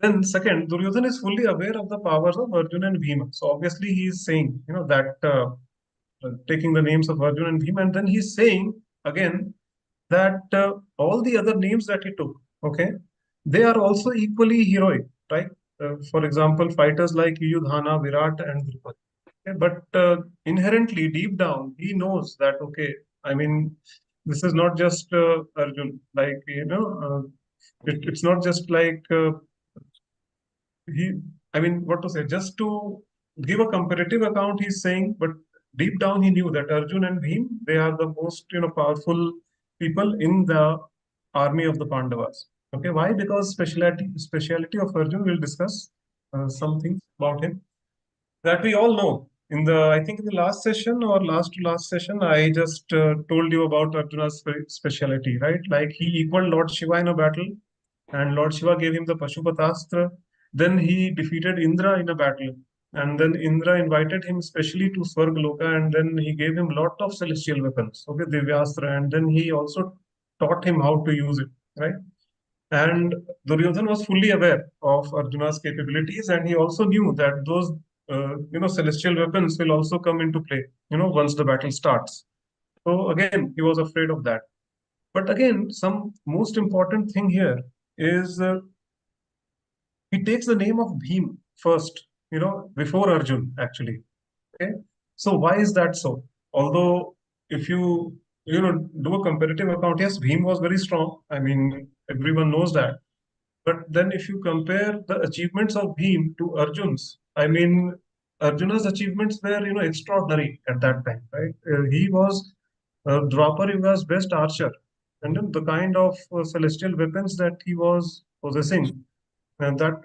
Then second, Duryodhana is fully aware of the powers of Arjuna and Bhima. So obviously he is saying, that taking the names of Arjuna and Bhima, and then he's saying again that all the other names that he took, okay, they are also equally heroic, right? For example, fighters like Yudhana, Virat, and Drupad. Okay, but inherently, deep down, he knows that okay, I mean, this is not just Arjun. Like it's not just like he. I mean, what to say? Just to give a comparative account, he's saying, but deep down, he knew that Arjun and Bhim, they are the most powerful people in the army of the Pandavas. Okay, why? Because speciality of Arjun. We'll discuss some things about him that we all know. I think in the last session or last to last session, I just told you about Arjuna's speciality, right? Like he equaled Lord Shiva in a battle, and Lord Shiva gave him the Pashupatastra. Then he defeated Indra in a battle, and then Indra invited him specially to Loka, and then he gave him lot of celestial weapons, okay, Divyastra, and then he also taught him how to use it, right? And Duryodhan was fully aware of Arjuna's capabilities, and he also knew that those celestial weapons will also come into play, once the battle starts. So again, he was afraid of that. But again, some most important thing here is he takes the name of Bhim first, before Arjun actually. Okay, so why is that so? Although if you do a comparative account, yes, Bhim was very strong. I mean, everyone knows that. But then if you compare the achievements of Bhim to Arjun's, I mean, Arjuna's achievements were, extraordinary at that time, right? He was Dwapar Yuga's best archer. And then the kind of celestial weapons that he was possessing, and that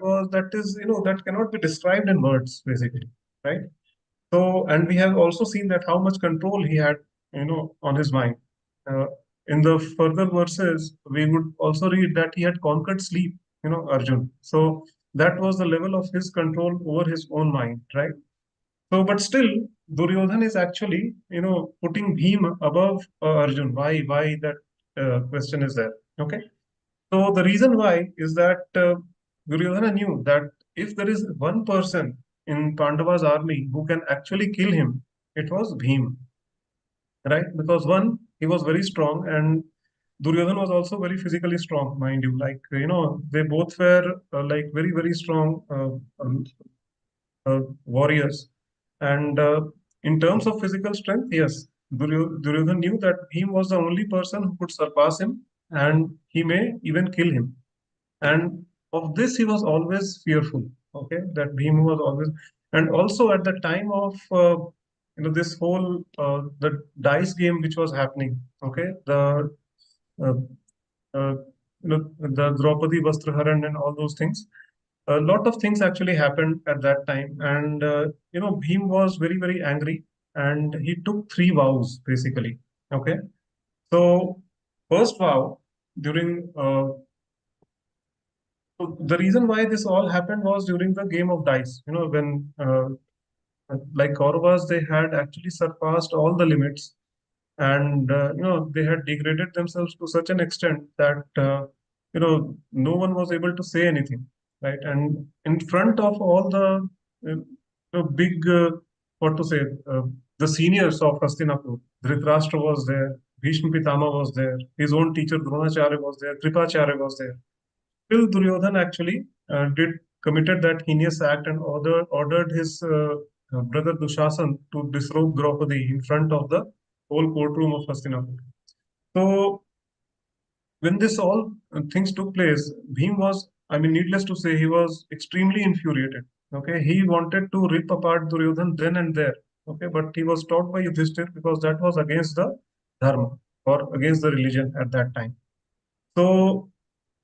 cannot be described in words, basically, right? So, and we have also seen that how much control he had, on his mind. Uh, in the further verses, we would also read that he had conquered sleep, Arjun. So that was the level of his control over his own mind, right? So, but still, Duryodhan is actually, putting Bhima above Arjun. Why? Why that question is there? Okay. So the reason why is that Duryodhana knew that if there is one person in Pandava's army who can actually kill him, it was Bhim, right? Because one, he was very strong, and Duryodhana was also very physically strong, mind you. Like they both were like very very strong warriors, and in terms of physical strength, yes, Duryodhana knew that Bhim was the only person who could surpass him, and he may even kill him. And of this he was always fearful, okay, that Bhima was always. And also at the time of this whole the dice game which was happening, okay, the uh, uh, the Draupadi Vastraharan and all those things. A lot of things actually happened at that time, and Bhim was very, very angry, and he took three vows basically. Okay, so first vow during so the reason why this all happened was during the game of dice. When like Kauravas, they had actually surpassed all the limits, and they had degraded themselves to such an extent that no one was able to say anything, right? And in front of all the big what to say the seniors of Hastinapur, Dhritarashtra was there, Bhishma Pitama was there, his own teacher Dronacharya was there, Kripacharya was there. Still, Duryodhan actually did committed that heinous act and ordered his brother Dushasan to disrobe Draupadi in front of the whole courtroom of Hastinapur. So when this all things took place, Bhim was, I mean, needless to say, he was extremely infuriated. Okay, he wanted to rip apart Duryodhan then and there. Okay, but he was stopped by Yudhishthir because that was against the dharma or against the religion at that time. So,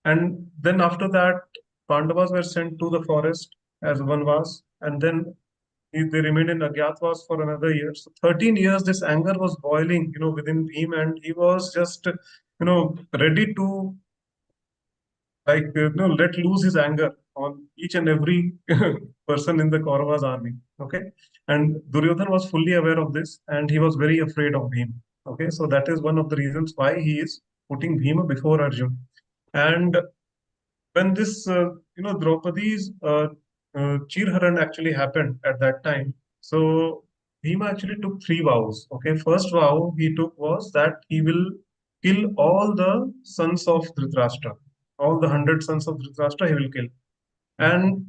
and then after that, Pandavas were sent to the forest as Vanvas, and then they remained in Agyatwas for another year. So 13 years, this anger was boiling, within him, and he was just, ready to let loose his anger on each and every person in the Kauravas army. Okay, and Duryodhan was fully aware of this, and he was very afraid of Bhima. Okay, so that is one of the reasons why he is putting Bhima before Arjun. And when this Draupadi's Chirharan actually happened at that time, so Bhima actually took three vows. Okay, first vow he took was that he will kill all the sons of Dhritarashtra, all the 100 sons of Dhritarashtra he will kill. And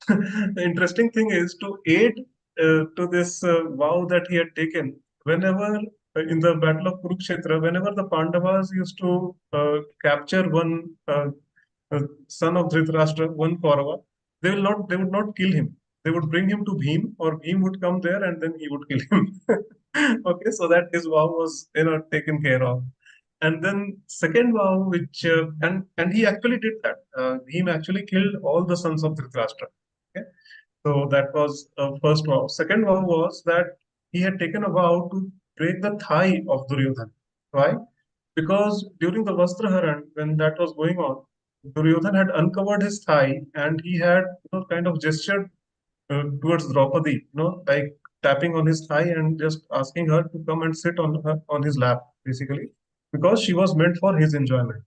the interesting thing is to aid to this vow that he had taken, whenever in the battle of Kurukshetra, whenever the Pandavas used to capture one son of Dhritarashtra, one Kaurava, they would not kill him. They would bring him to Bhim, or Bhim would come there and then he would kill him. Okay, so that his vow was taken care of. And then second vow, which and he actually did that. Bhim actually killed all the sons of Dhritarashtra. Okay, so that was first vow. Second vow was that he had taken a vow to break the thigh of Duryodhan. Why? Because during the Vastraharan, when that was going on, Duryodhan had uncovered his thigh and he had kind of gestured towards Draupadi, like tapping on his thigh and just asking her to come and sit on his lap, basically, because she was meant for his enjoyment.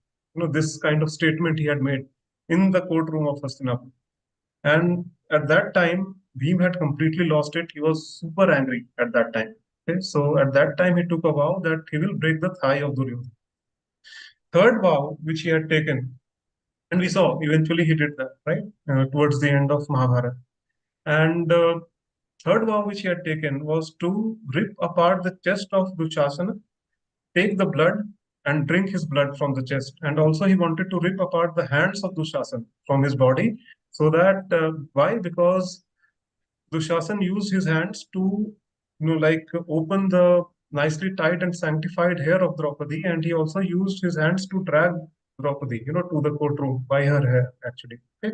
This kind of statement he had made in the courtroom of Hastinapur. And at that time, Bhim had completely lost it. He was super angry at that time. Okay, so at that time, he took a vow that he will break the thigh of Duryodhan. Third vow, which he had taken, and we saw eventually he did that, right? Towards the end of Mahabharata. And third vow which he had taken was to rip apart the chest of Dushasana, take the blood and drink his blood from the chest. And also he wanted to rip apart the hands of Dushasana from his body. So that, why? Because Dushasan used his hands to, like open the nicely tied and sanctified hair of Draupadi, and he also used his hands to drag Draupadi, to the courtroom by her hair, actually. Okay,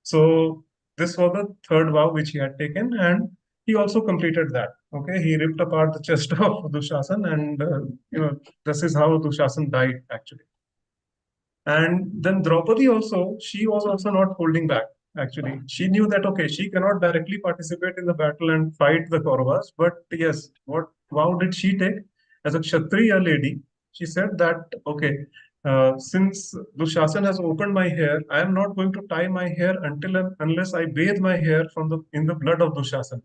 so this was the third vow which he had taken, and he also completed that. Okay, he ripped apart the chest of Dushasan, and this is how Dushasan died, actually. And then Draupadi also, she was also not holding back. Actually, she knew that okay, she cannot directly participate in the battle and fight the Kauravas, but yes, what vow did she take? As a Kshatriya lady, she said that okay, since Dushasan has opened my hair, I am not going to tie my hair until and unless I bathe my hair from the in the blood of Dushasan.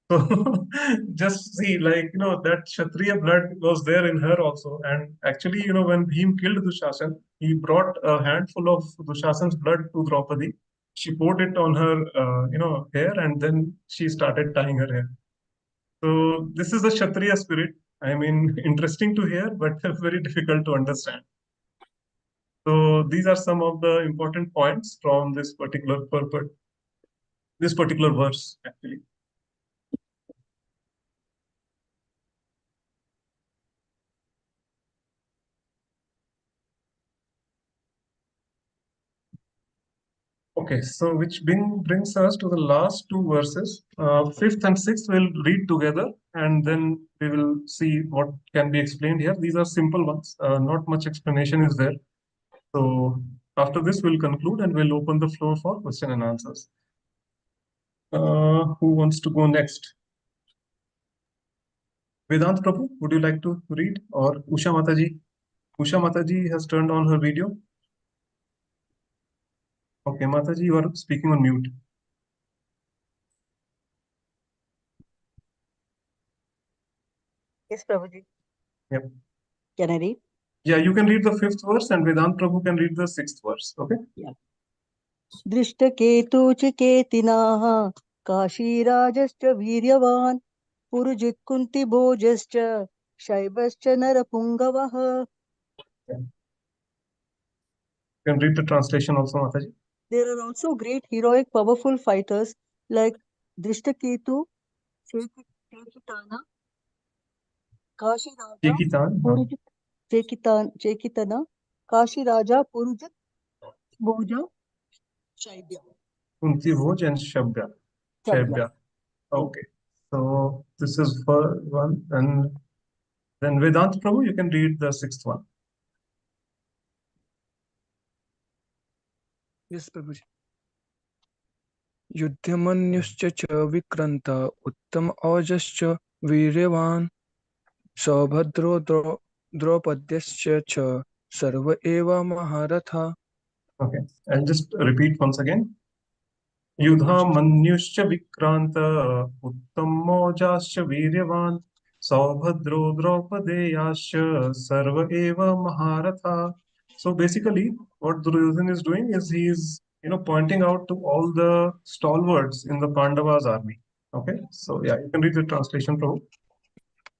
So just see, like, that Kshatriya blood was there in her also. And actually, when Bhim killed Dushasan, he brought a handful of Dushasan's blood to Draupadi. She poured it on her, hair, and then she started tying her hair. So this is the Kshatriya spirit. I mean, interesting to hear, but very difficult to understand. So these are some of the important points from this particular purport, this particular verse, actually. Okay, so which brings us to the last two verses. Fifth and sixth we'll read together, and then we will see what can be explained here. These are simple ones. Not much explanation is there. So after this, we'll conclude and we'll open the floor for question and answers. Who wants to go next? Vedant Prabhu, would you like to read? Or Usha Mataji? Usha Mataji has turned on her video. Okay, Mataji, you are speaking on mute. Yes, Prabhuji. Yep. Can I read? Yeah, you can read the fifth verse and Vedant Prabhu can read the sixth verse. Okay? दृष्टकेतुचिकेतिनाः काशीराजश्च वीर्यवान् पुरुजित्कुन्तिभोजश्च शैबश्च नरपुङ्गवः. You can read the translation also, Mataji. There are also great heroic powerful fighters like Drishtaketu, Chekitana, Kashiraja, Chekitan, Purujit, Chekitana, Kashiraja, Purujit, Bhoja, Shaibya. Kunti Bhoj and Shabya. Shabya. Okay. So this is for one. And then Vedant Prabhu, you can read the sixth one. Yes, Prabhuji. युद्धमन्युश्च च विक्रन्त उत्तम औजश्च वीर्यवान् सौभद्रो द्रौपद्यश्च च सर्व एव महारथा. Okay. I'll just repeat once again. युधामन्युश्च विक्रान्त उत्तमौजाश्च वीर्यवान् सौभद्रो द्रौपदेयाश्च सर्व एव महारथा. So basically, what Duryodhana is doing is he's pointing out to all the stalwarts in the Pandavas army. Okay, so yeah, you can read the translation, Prabhu.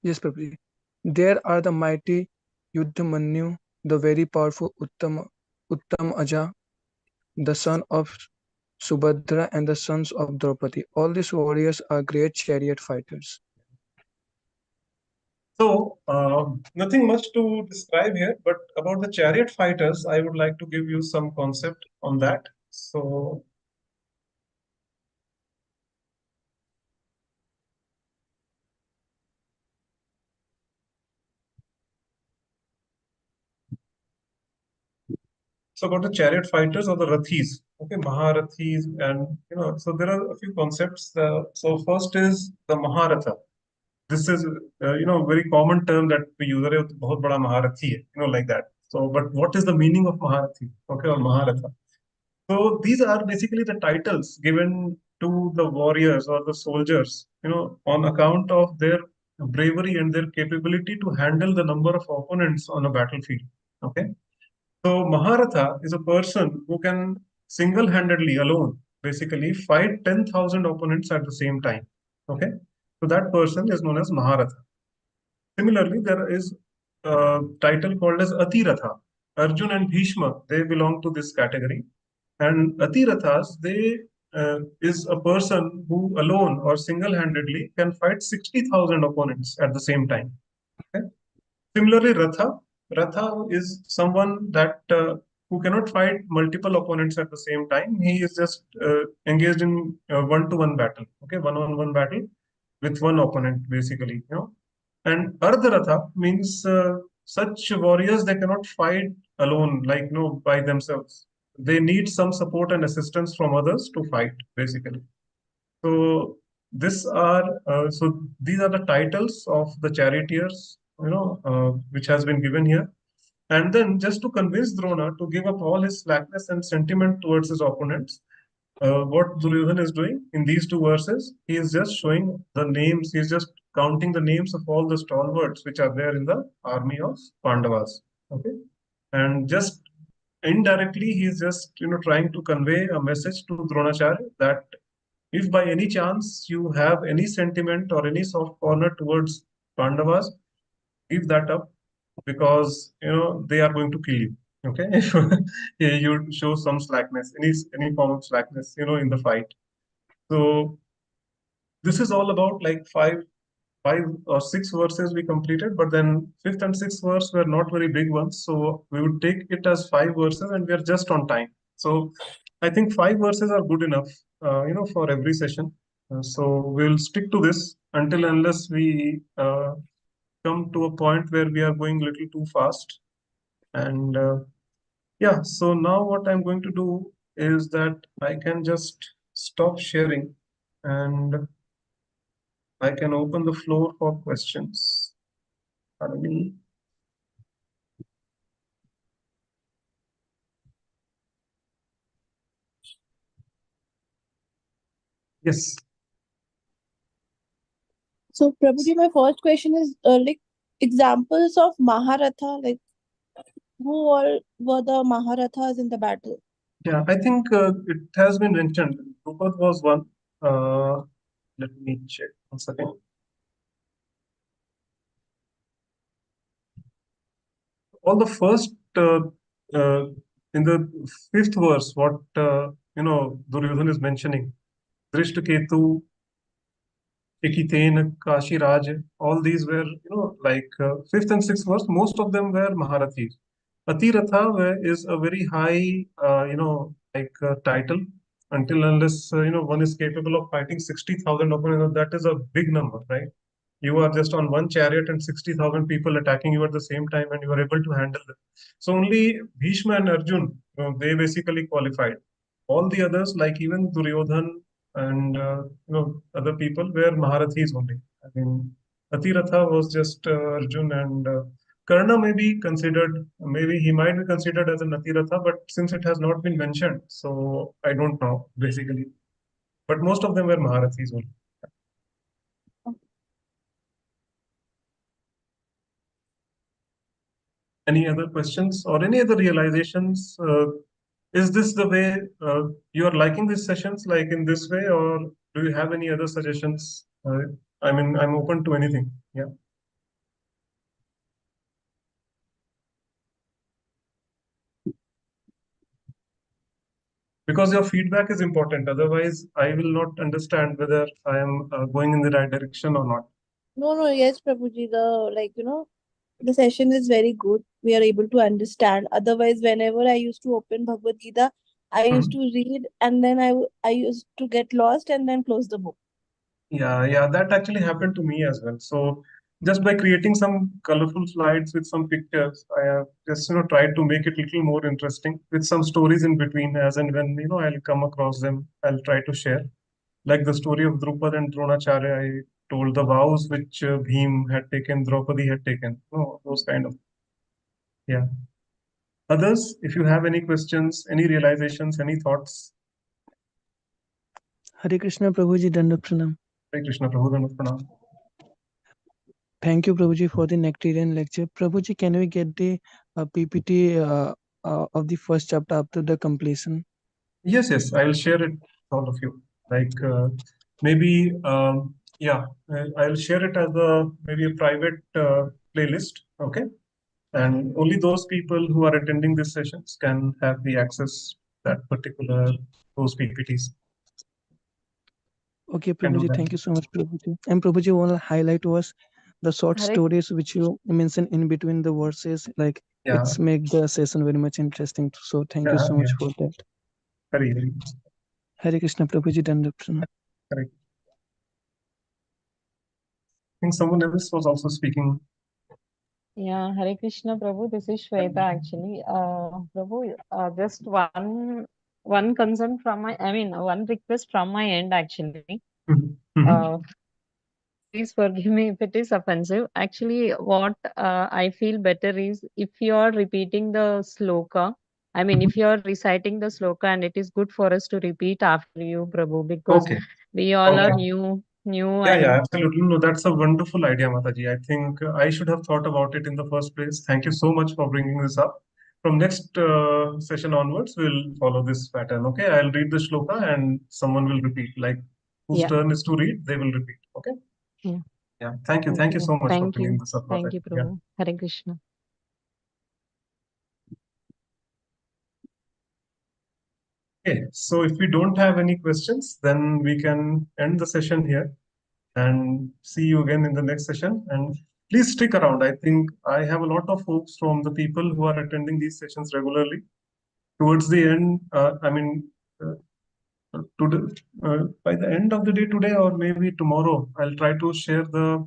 Yes, Prabhuji. There are the mighty Yuddhamanyu, the very powerful Uttam Aja, the son of Subhadra and the sons of Draupadi. All these warriors are great chariot fighters. So, nothing much to describe here, but about the chariot fighters, I would like to give you some concept on that. So, about the chariot fighters or the Rathis, okay, Maharathis, and so there are a few concepts. So first is the Maharatha. This is very common term that we use. "अरे, वो तो बहुत बड़ा महारथी है," like that. So, but what is the meaning of Maharathi? Okay, or Maharatha? So these are basically the titles given to the warriors or the soldiers, on account of their bravery and their capability to handle the number of opponents on a battlefield. Okay. So Maharatha is a person who can single-handedly, alone, basically fight 10,000 opponents at the same time. Okay. So that person is known as Maharatha. Similarly, there is a title called as Atiratha. Arjun and Bhishma, they belong to this category. And Atirathas, they is a person who alone or single-handedly can fight 60,000 opponents at the same time. Okay? Similarly, Ratha is someone that who cannot fight multiple opponents at the same time. He is just engaged in one-to-one battle, okay, one-on-one battle with one opponent, basically. And Ardharatha means such warriors, they cannot fight alone, like by themselves. They need some support and assistance from others to fight, basically. So these are the titles of the charioteers, which has been given here. And then just to convince Drona to give up all his slackness and sentiment towards his opponents, what Duryodhana is doing in these two verses, he is just showing the names, he is just counting the names of all the stalwarts which are there in the army of Pandavas. Okay. And just indirectly, he is just trying to convey a message to Dronacharya that if by any chance you have any sentiment or any soft corner towards Pandavas, give that up, because they are going to kill you. Okay, if you show some slackness, any form of slackness, in the fight. So this is all about like five or six verses we completed, but then fifth and sixth verse were not very big ones, so we would take it as 5 verses, and we are just on time. So I think 5 verses are good enough, for every session. So we'll stick to this until unless we come to a point where we are going a little too fast. And yeah, so now what I'm going to do is that I can just stop sharing and I can open the floor for questions. Pardon me. Yes. So, Prabhuji, my first question is like examples of Maharatha, like who all were the Maharathas in the battle? Yeah, I think it has been mentioned. Drupad was one. Uh, Let me check one second. On the first, uh, in the fifth verse, what Duryodhana is mentioning, Drishtaketu, Ekiten, Kashi Raj, all these were, like fifth and sixth verse, most of them were Maharathis. Atiratha is a very high, title. Until unless, one is capable of fighting 60,000 opponents, that is a big number, right? You are just on one chariot and 60,000 people attacking you at the same time, and you are able to handle them. So only Bhishma and Arjun, they basically qualified. All the others, like even Duryodhan and other people, were Maharathis only. I mean, Atiratha was just Arjun and Karna may be considered, maybe he might be considered as an Atiratha, but since it has not been mentioned, so I don't know basically. But most of them were Maharathis only. Any other questions or any other realizations? Is this the way you are liking these sessions, like in this way, or do you have any other suggestions? I mean, I'm open to anything. Yeah. Because your feedback is important. Otherwise, I will not understand whether I am going in the right direction or not. No, yes, Prabhuji, the session is very good. We are able to understand. Otherwise, whenever I used to open Bhagavad Gita, I used to read and then I used to get lost and then close the book. Yeah, that actually happened to me as well. So just by creating some colorful slides with some pictures, I have just tried to make it a little more interesting with some stories in between. As and when I'll come across them, I'll try to share. Like the story of Drupad and Dronacharya, I told the vows which Bhim had taken, Draupadi had taken. Those kind of, yeah. Others, if you have any questions, any realizations, any thoughts, Hare Krishna Prabhuji, Dandavat Pranam. Hare Krishna, Prabhu Dandavat Pranam. Thank you, Prabhuji, for the nectarian lecture. Prabhuji, can we get the PPT of the first chapter after the completion? Yes, I will share it with all of you. Like maybe, I'll share it as maybe a private playlist. Okay, and only those people who are attending these sessions can have the access to that particular those PPTs. Okay, Can do Prabhuji, that. thank you so much, Prabhuji. And Prabhuji, want to highlight to us the short Hare stories which you mentioned in between the verses. Like Yeah, it's make the session very much interesting. So thank you yeah, so yeah. much for that. Very. Hare Krishna Prabhuji, Dandavat Pranam. Correct. I think someone else was also speaking. Yeah, Hare Krishna Prabhu. This is Shweta actually. Prabhu, just one concern from one request from my end actually. Mhm. Uh, Please forgive me if it is offensive. Actually, what I feel better is if you are repeating the sloka. I mean, if you are reciting the sloka, and it is good for us to repeat after you, Prabhu, because Okay. we all are Okay. new, Yeah, and absolutely. No, that's a wonderful idea, Mataji. I think I should have thought about it in the first place. Thank you so much for bringing this up. From next session onwards, we'll follow this pattern. Okay, I'll read the shloka and someone will repeat. Like whose yeah, turn is to read, they will repeat. Okay. yeah. Yeah. Thank you. Thank you Okay. so much for Thank bringing you. this up, Thank Mataji. you, Yeah. Prabhu. Hare Krishna. Okay. So if we don't have any questions, then we can end the session here and see you again in the next session. And please stick around. I think I have a lot of hopes from the people who are attending these sessions regularly. Towards the end, I mean, today, by the end of the day today, or maybe tomorrow, I'll try to share the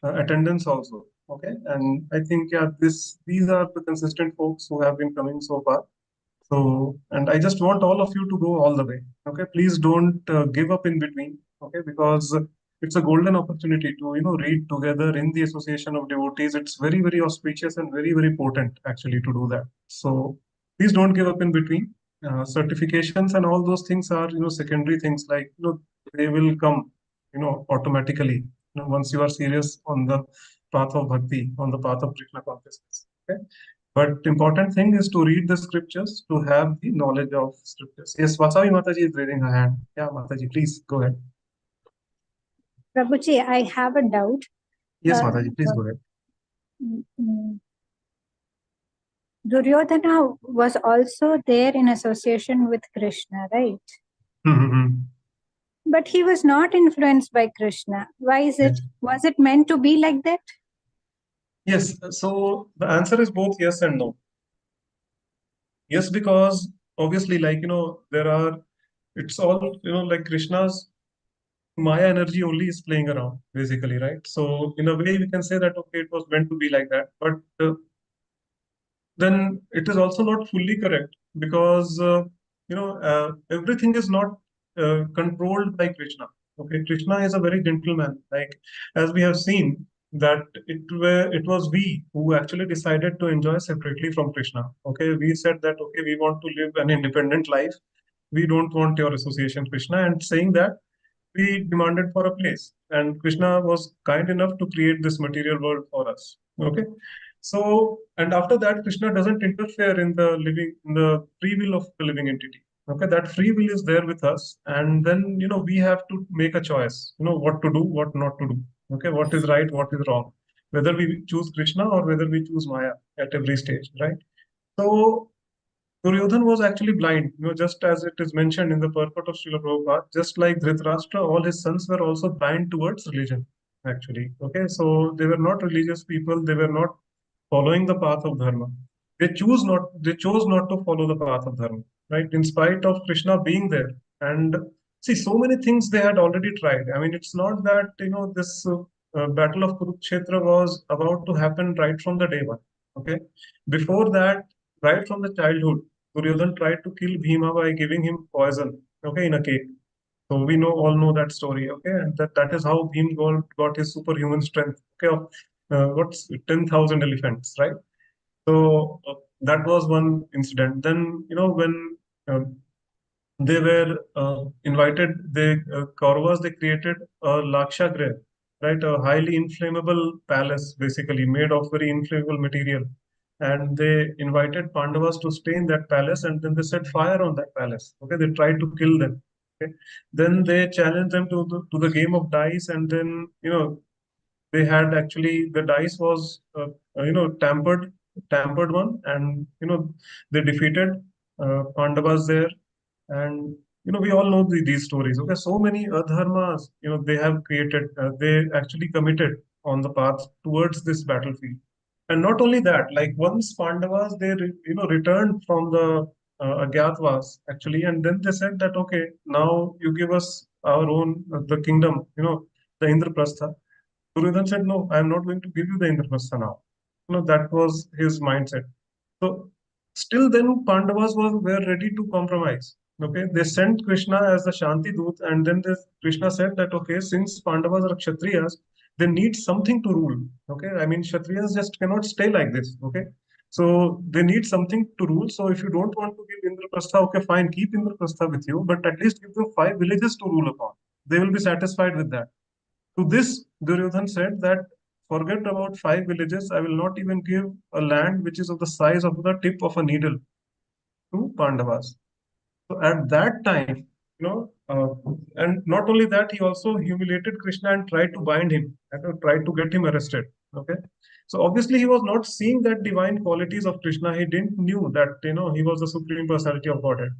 attendance also. Okay, and I think yeah, these are the consistent folks who have been coming so far. So, and I just want all of you to go all the way. Okay, please don't give up in between. Okay, because it's a golden opportunity to read together in the association of devotees. It's very very auspicious and very very potent actually to do that. So please don't give up in between. Certifications and all those things are secondary things, like they will come automatically once you are serious on the path of bhakti, on the path of Krishna consciousness. Okay. But important thing is to read the scriptures, to have the knowledge of scriptures. Yes, Vasavi Mataji is raising her hand. Yeah, Mataji, please go ahead. Prabhuji, I have a doubt. Yes, Uh, Mataji, please go ahead. mm, Duryodhana was also there in association with Krishna, right? But he was not influenced by Krishna. Why is it? Was it meant to be like that? Yes, so the answer is both yes and no. Yes, because obviously, like, it's all, like Krishna's Maya energy only is playing around, basically, right? So, in a way, we can say that, okay, it was meant to be like that. But then it is also not fully correct, because everything is not controlled by Krishna. Okay, Krishna is a very gentleman. Like, as we have seen that it was we who actually decided to enjoy separately from Krishna. Okay, we said that okay, we want to live an independent life. We don't want your association, Krishna, and saying that we demanded for a place, and Krishna was kind enough to create this material world for us. Okay, so and after that, Krishna doesn't interfere in the free will of the living entity. Okay, that free will is there with us, and then we have to make a choice. What to do, what not to do. Okay, what is right, what is wrong, whether we choose Krishna or whether we choose Maya at every stage, right? So Duryodhan was actually blind, just as it is mentioned in the purport of Srila Prabhupada, just like Dhritarashtra, all his sons were also blind towards religion, actually. Okay, so they were not religious people, they were not following the path of dharma. They chose not to follow the path of dharma, right? In spite of Krishna being there. And see, so many things they had already tried. I mean, it's not that, this battle of Kurukshetra was about to happen right from the day one. Okay. Before that, right from the childhood, Duryodhan tried to kill Bhima by giving him poison, okay, in a cake. So we all know that story, okay, and that is how Bhim got his superhuman strength, okay, of what's 10,000 elephants, right? So that was one incident. Then when um, they were invited, Kauravas, they created a Lakshagriha, right, a highly inflammable palace, basically made of very inflammable material, and they invited Pandavas to stay in that palace, and then they set fire on that palace. Okay, they tried to kill them. Okay, then they challenged them to the game of dice, and then they had actually the dice was tampered one, and they defeated Pandavas there, and we all know these stories. Okay, so many adharmas they have created, they actually committed on the path towards this battlefield. And not only that, like once Pandavas they returned from the Agyatwas actually, and then they said that okay, now you give us our own the kingdom, the Indraprastha. Duryodhan said, no, I am not going to give you the Indraprastha now. That was his mindset. So still then Pandavas were ready to compromise. Okay, they sent Krishna as the Shanti Dut, and then Krishna said that okay, since Pandavas are Kshatriyas, they need something to rule. Okay, I mean Kshatriyas just cannot stay like this. Okay, so they need something to rule. So if you don't want to give Indraprastha, okay, fine, keep Indraprastha with you, but at least give them 5 villages to rule upon. They will be satisfied with that. To this, Duryodhan said that forget about 5 villages. I will not even give a land which is of the size of the tip of a needle to Pandavas. So at that time, and not only that, he also humiliated Krishna and tried to bind him and tried to get him arrested. Okay. So obviously he was not seeing that divine qualities of Krishna. He didn't knew that, he was the supreme personality of Godhead.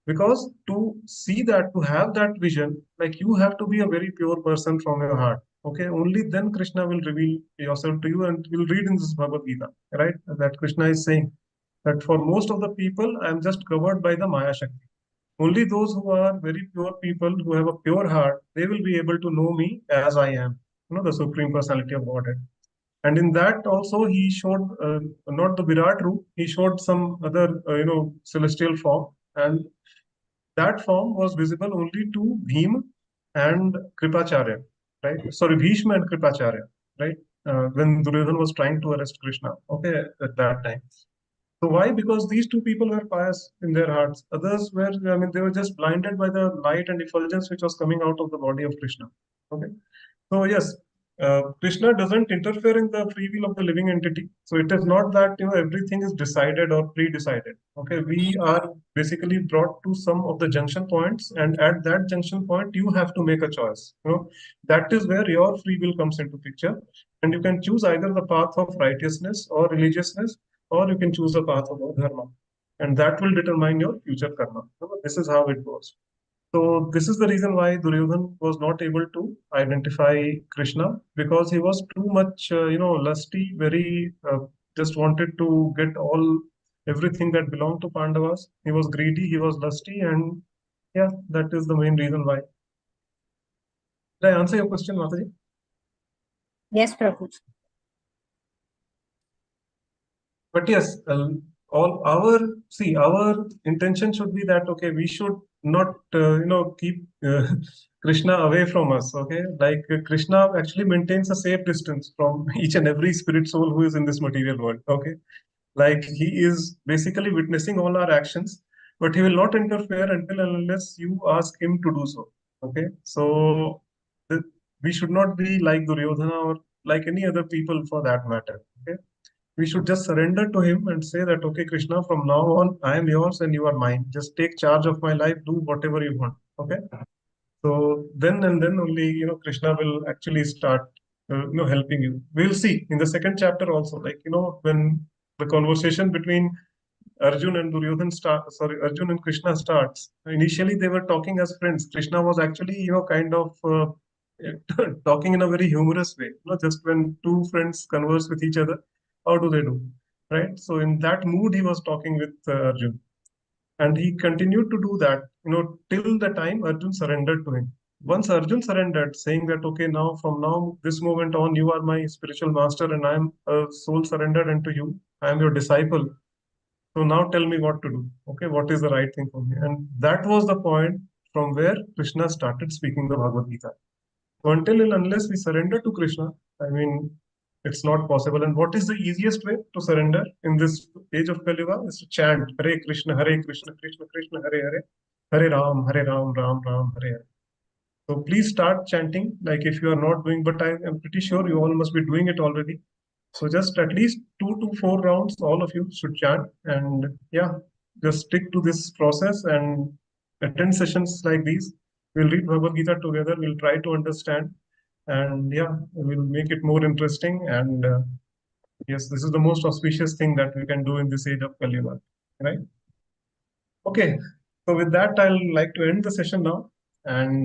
Because to see that, to have that vision, like you have to be a very pure person from your heart. Okay, only then Krishna will reveal yourself to you, and we'll read in this Bhagavad Gita, right? That Krishna is saying that for most of the people, I am just covered by the Maya Shakti. Only those who are very pure people, who have a pure heart, they will be able to know me as I am, the Supreme Personality of Godhead. And in that also he showed not the Virat Roop, he showed some other, celestial form. And that form was visible only to Bhim and Kripacharya, right? Sorry, Bhishma and Kripacharya, right? When Duryodhana was trying to arrest Krishna, okay, at that time. So why? Because these two people were pious in their hearts. Others were, they were just blinded by the light and effulgence which was coming out of the body of Krishna. Okay. So yes, Krishna doesn't interfere in the free will of the living entity. So it is not that everything is decided or pre-decided. Okay, we are basically brought to some of the junction points, and at that junction point, you have to make a choice. That is where your free will comes into picture, and you can choose either the path of righteousness or religiousness, or you can choose the path of dharma, and that will determine your future karma. This is how it goes. So this is the reason why Duryodhan was not able to identify Krishna, because he was too much, lusty, very just wanted to get everything that belonged to Pandavas. He was greedy, he was lusty, and yeah, that is the main reason why. Did I answer your question, Mataji? Yes, Prabhu. But yes, our intention should be that okay, we should not keep Krishna away from us. Okay, like Krishna actually maintains a safe distance from each and every spirit soul who is in this material world. Okay, like he is basically witnessing all our actions, but he will not interfere until and unless you ask him to do so. Okay, so th- we should not be like Duryodhana or like any other people for that matter. Okay, we should just surrender to him and say that okay, Krishna, from now on I am yours and you are mine. Just take charge of my life, do whatever you want. Okay, so then and then only Krishna will actually start helping you. We'll see in the second chapter also, like when the conversation between Arjun and Krishna starts. Initially, they were talking as friends. Krishna was actually, kind of talking in a very humorous way. Just when two friends converse with each other, how do they do, right? So in that mood, he was talking with Arjun, and he continued to do that, till the time Arjun surrendered to him. Once Arjun surrendered, saying that okay, now from now this moment on, you are my spiritual master, and I am a soul surrendered unto you. I am your disciple, so now tell me what to do. Okay, what is the right thing for me? And that was the point from where Krishna started speaking the Bhagavad Gita. So until and unless we surrender to Krishna, it's not possible. And what is the easiest way to surrender in this age of Kali Yuga is to chant Hare Krishna, Krishna Krishna, Hare Hare, Hare Ram, Ram Ram, Hare Hare. So please start chanting. Like if you are not doing, but I am pretty sure you all must be doing it already. So just at least 2 to 4 rounds, all of you should chant, and yeah, just stick to this process and attend sessions like these. We'll read Bhagavad Gita together. We'll try to understand, and yeah, we'll make it more interesting. And yes, this is the most auspicious thing that we can do in this age of Kali Yuga, right? Okay, so with that, I'll like to end the session now, and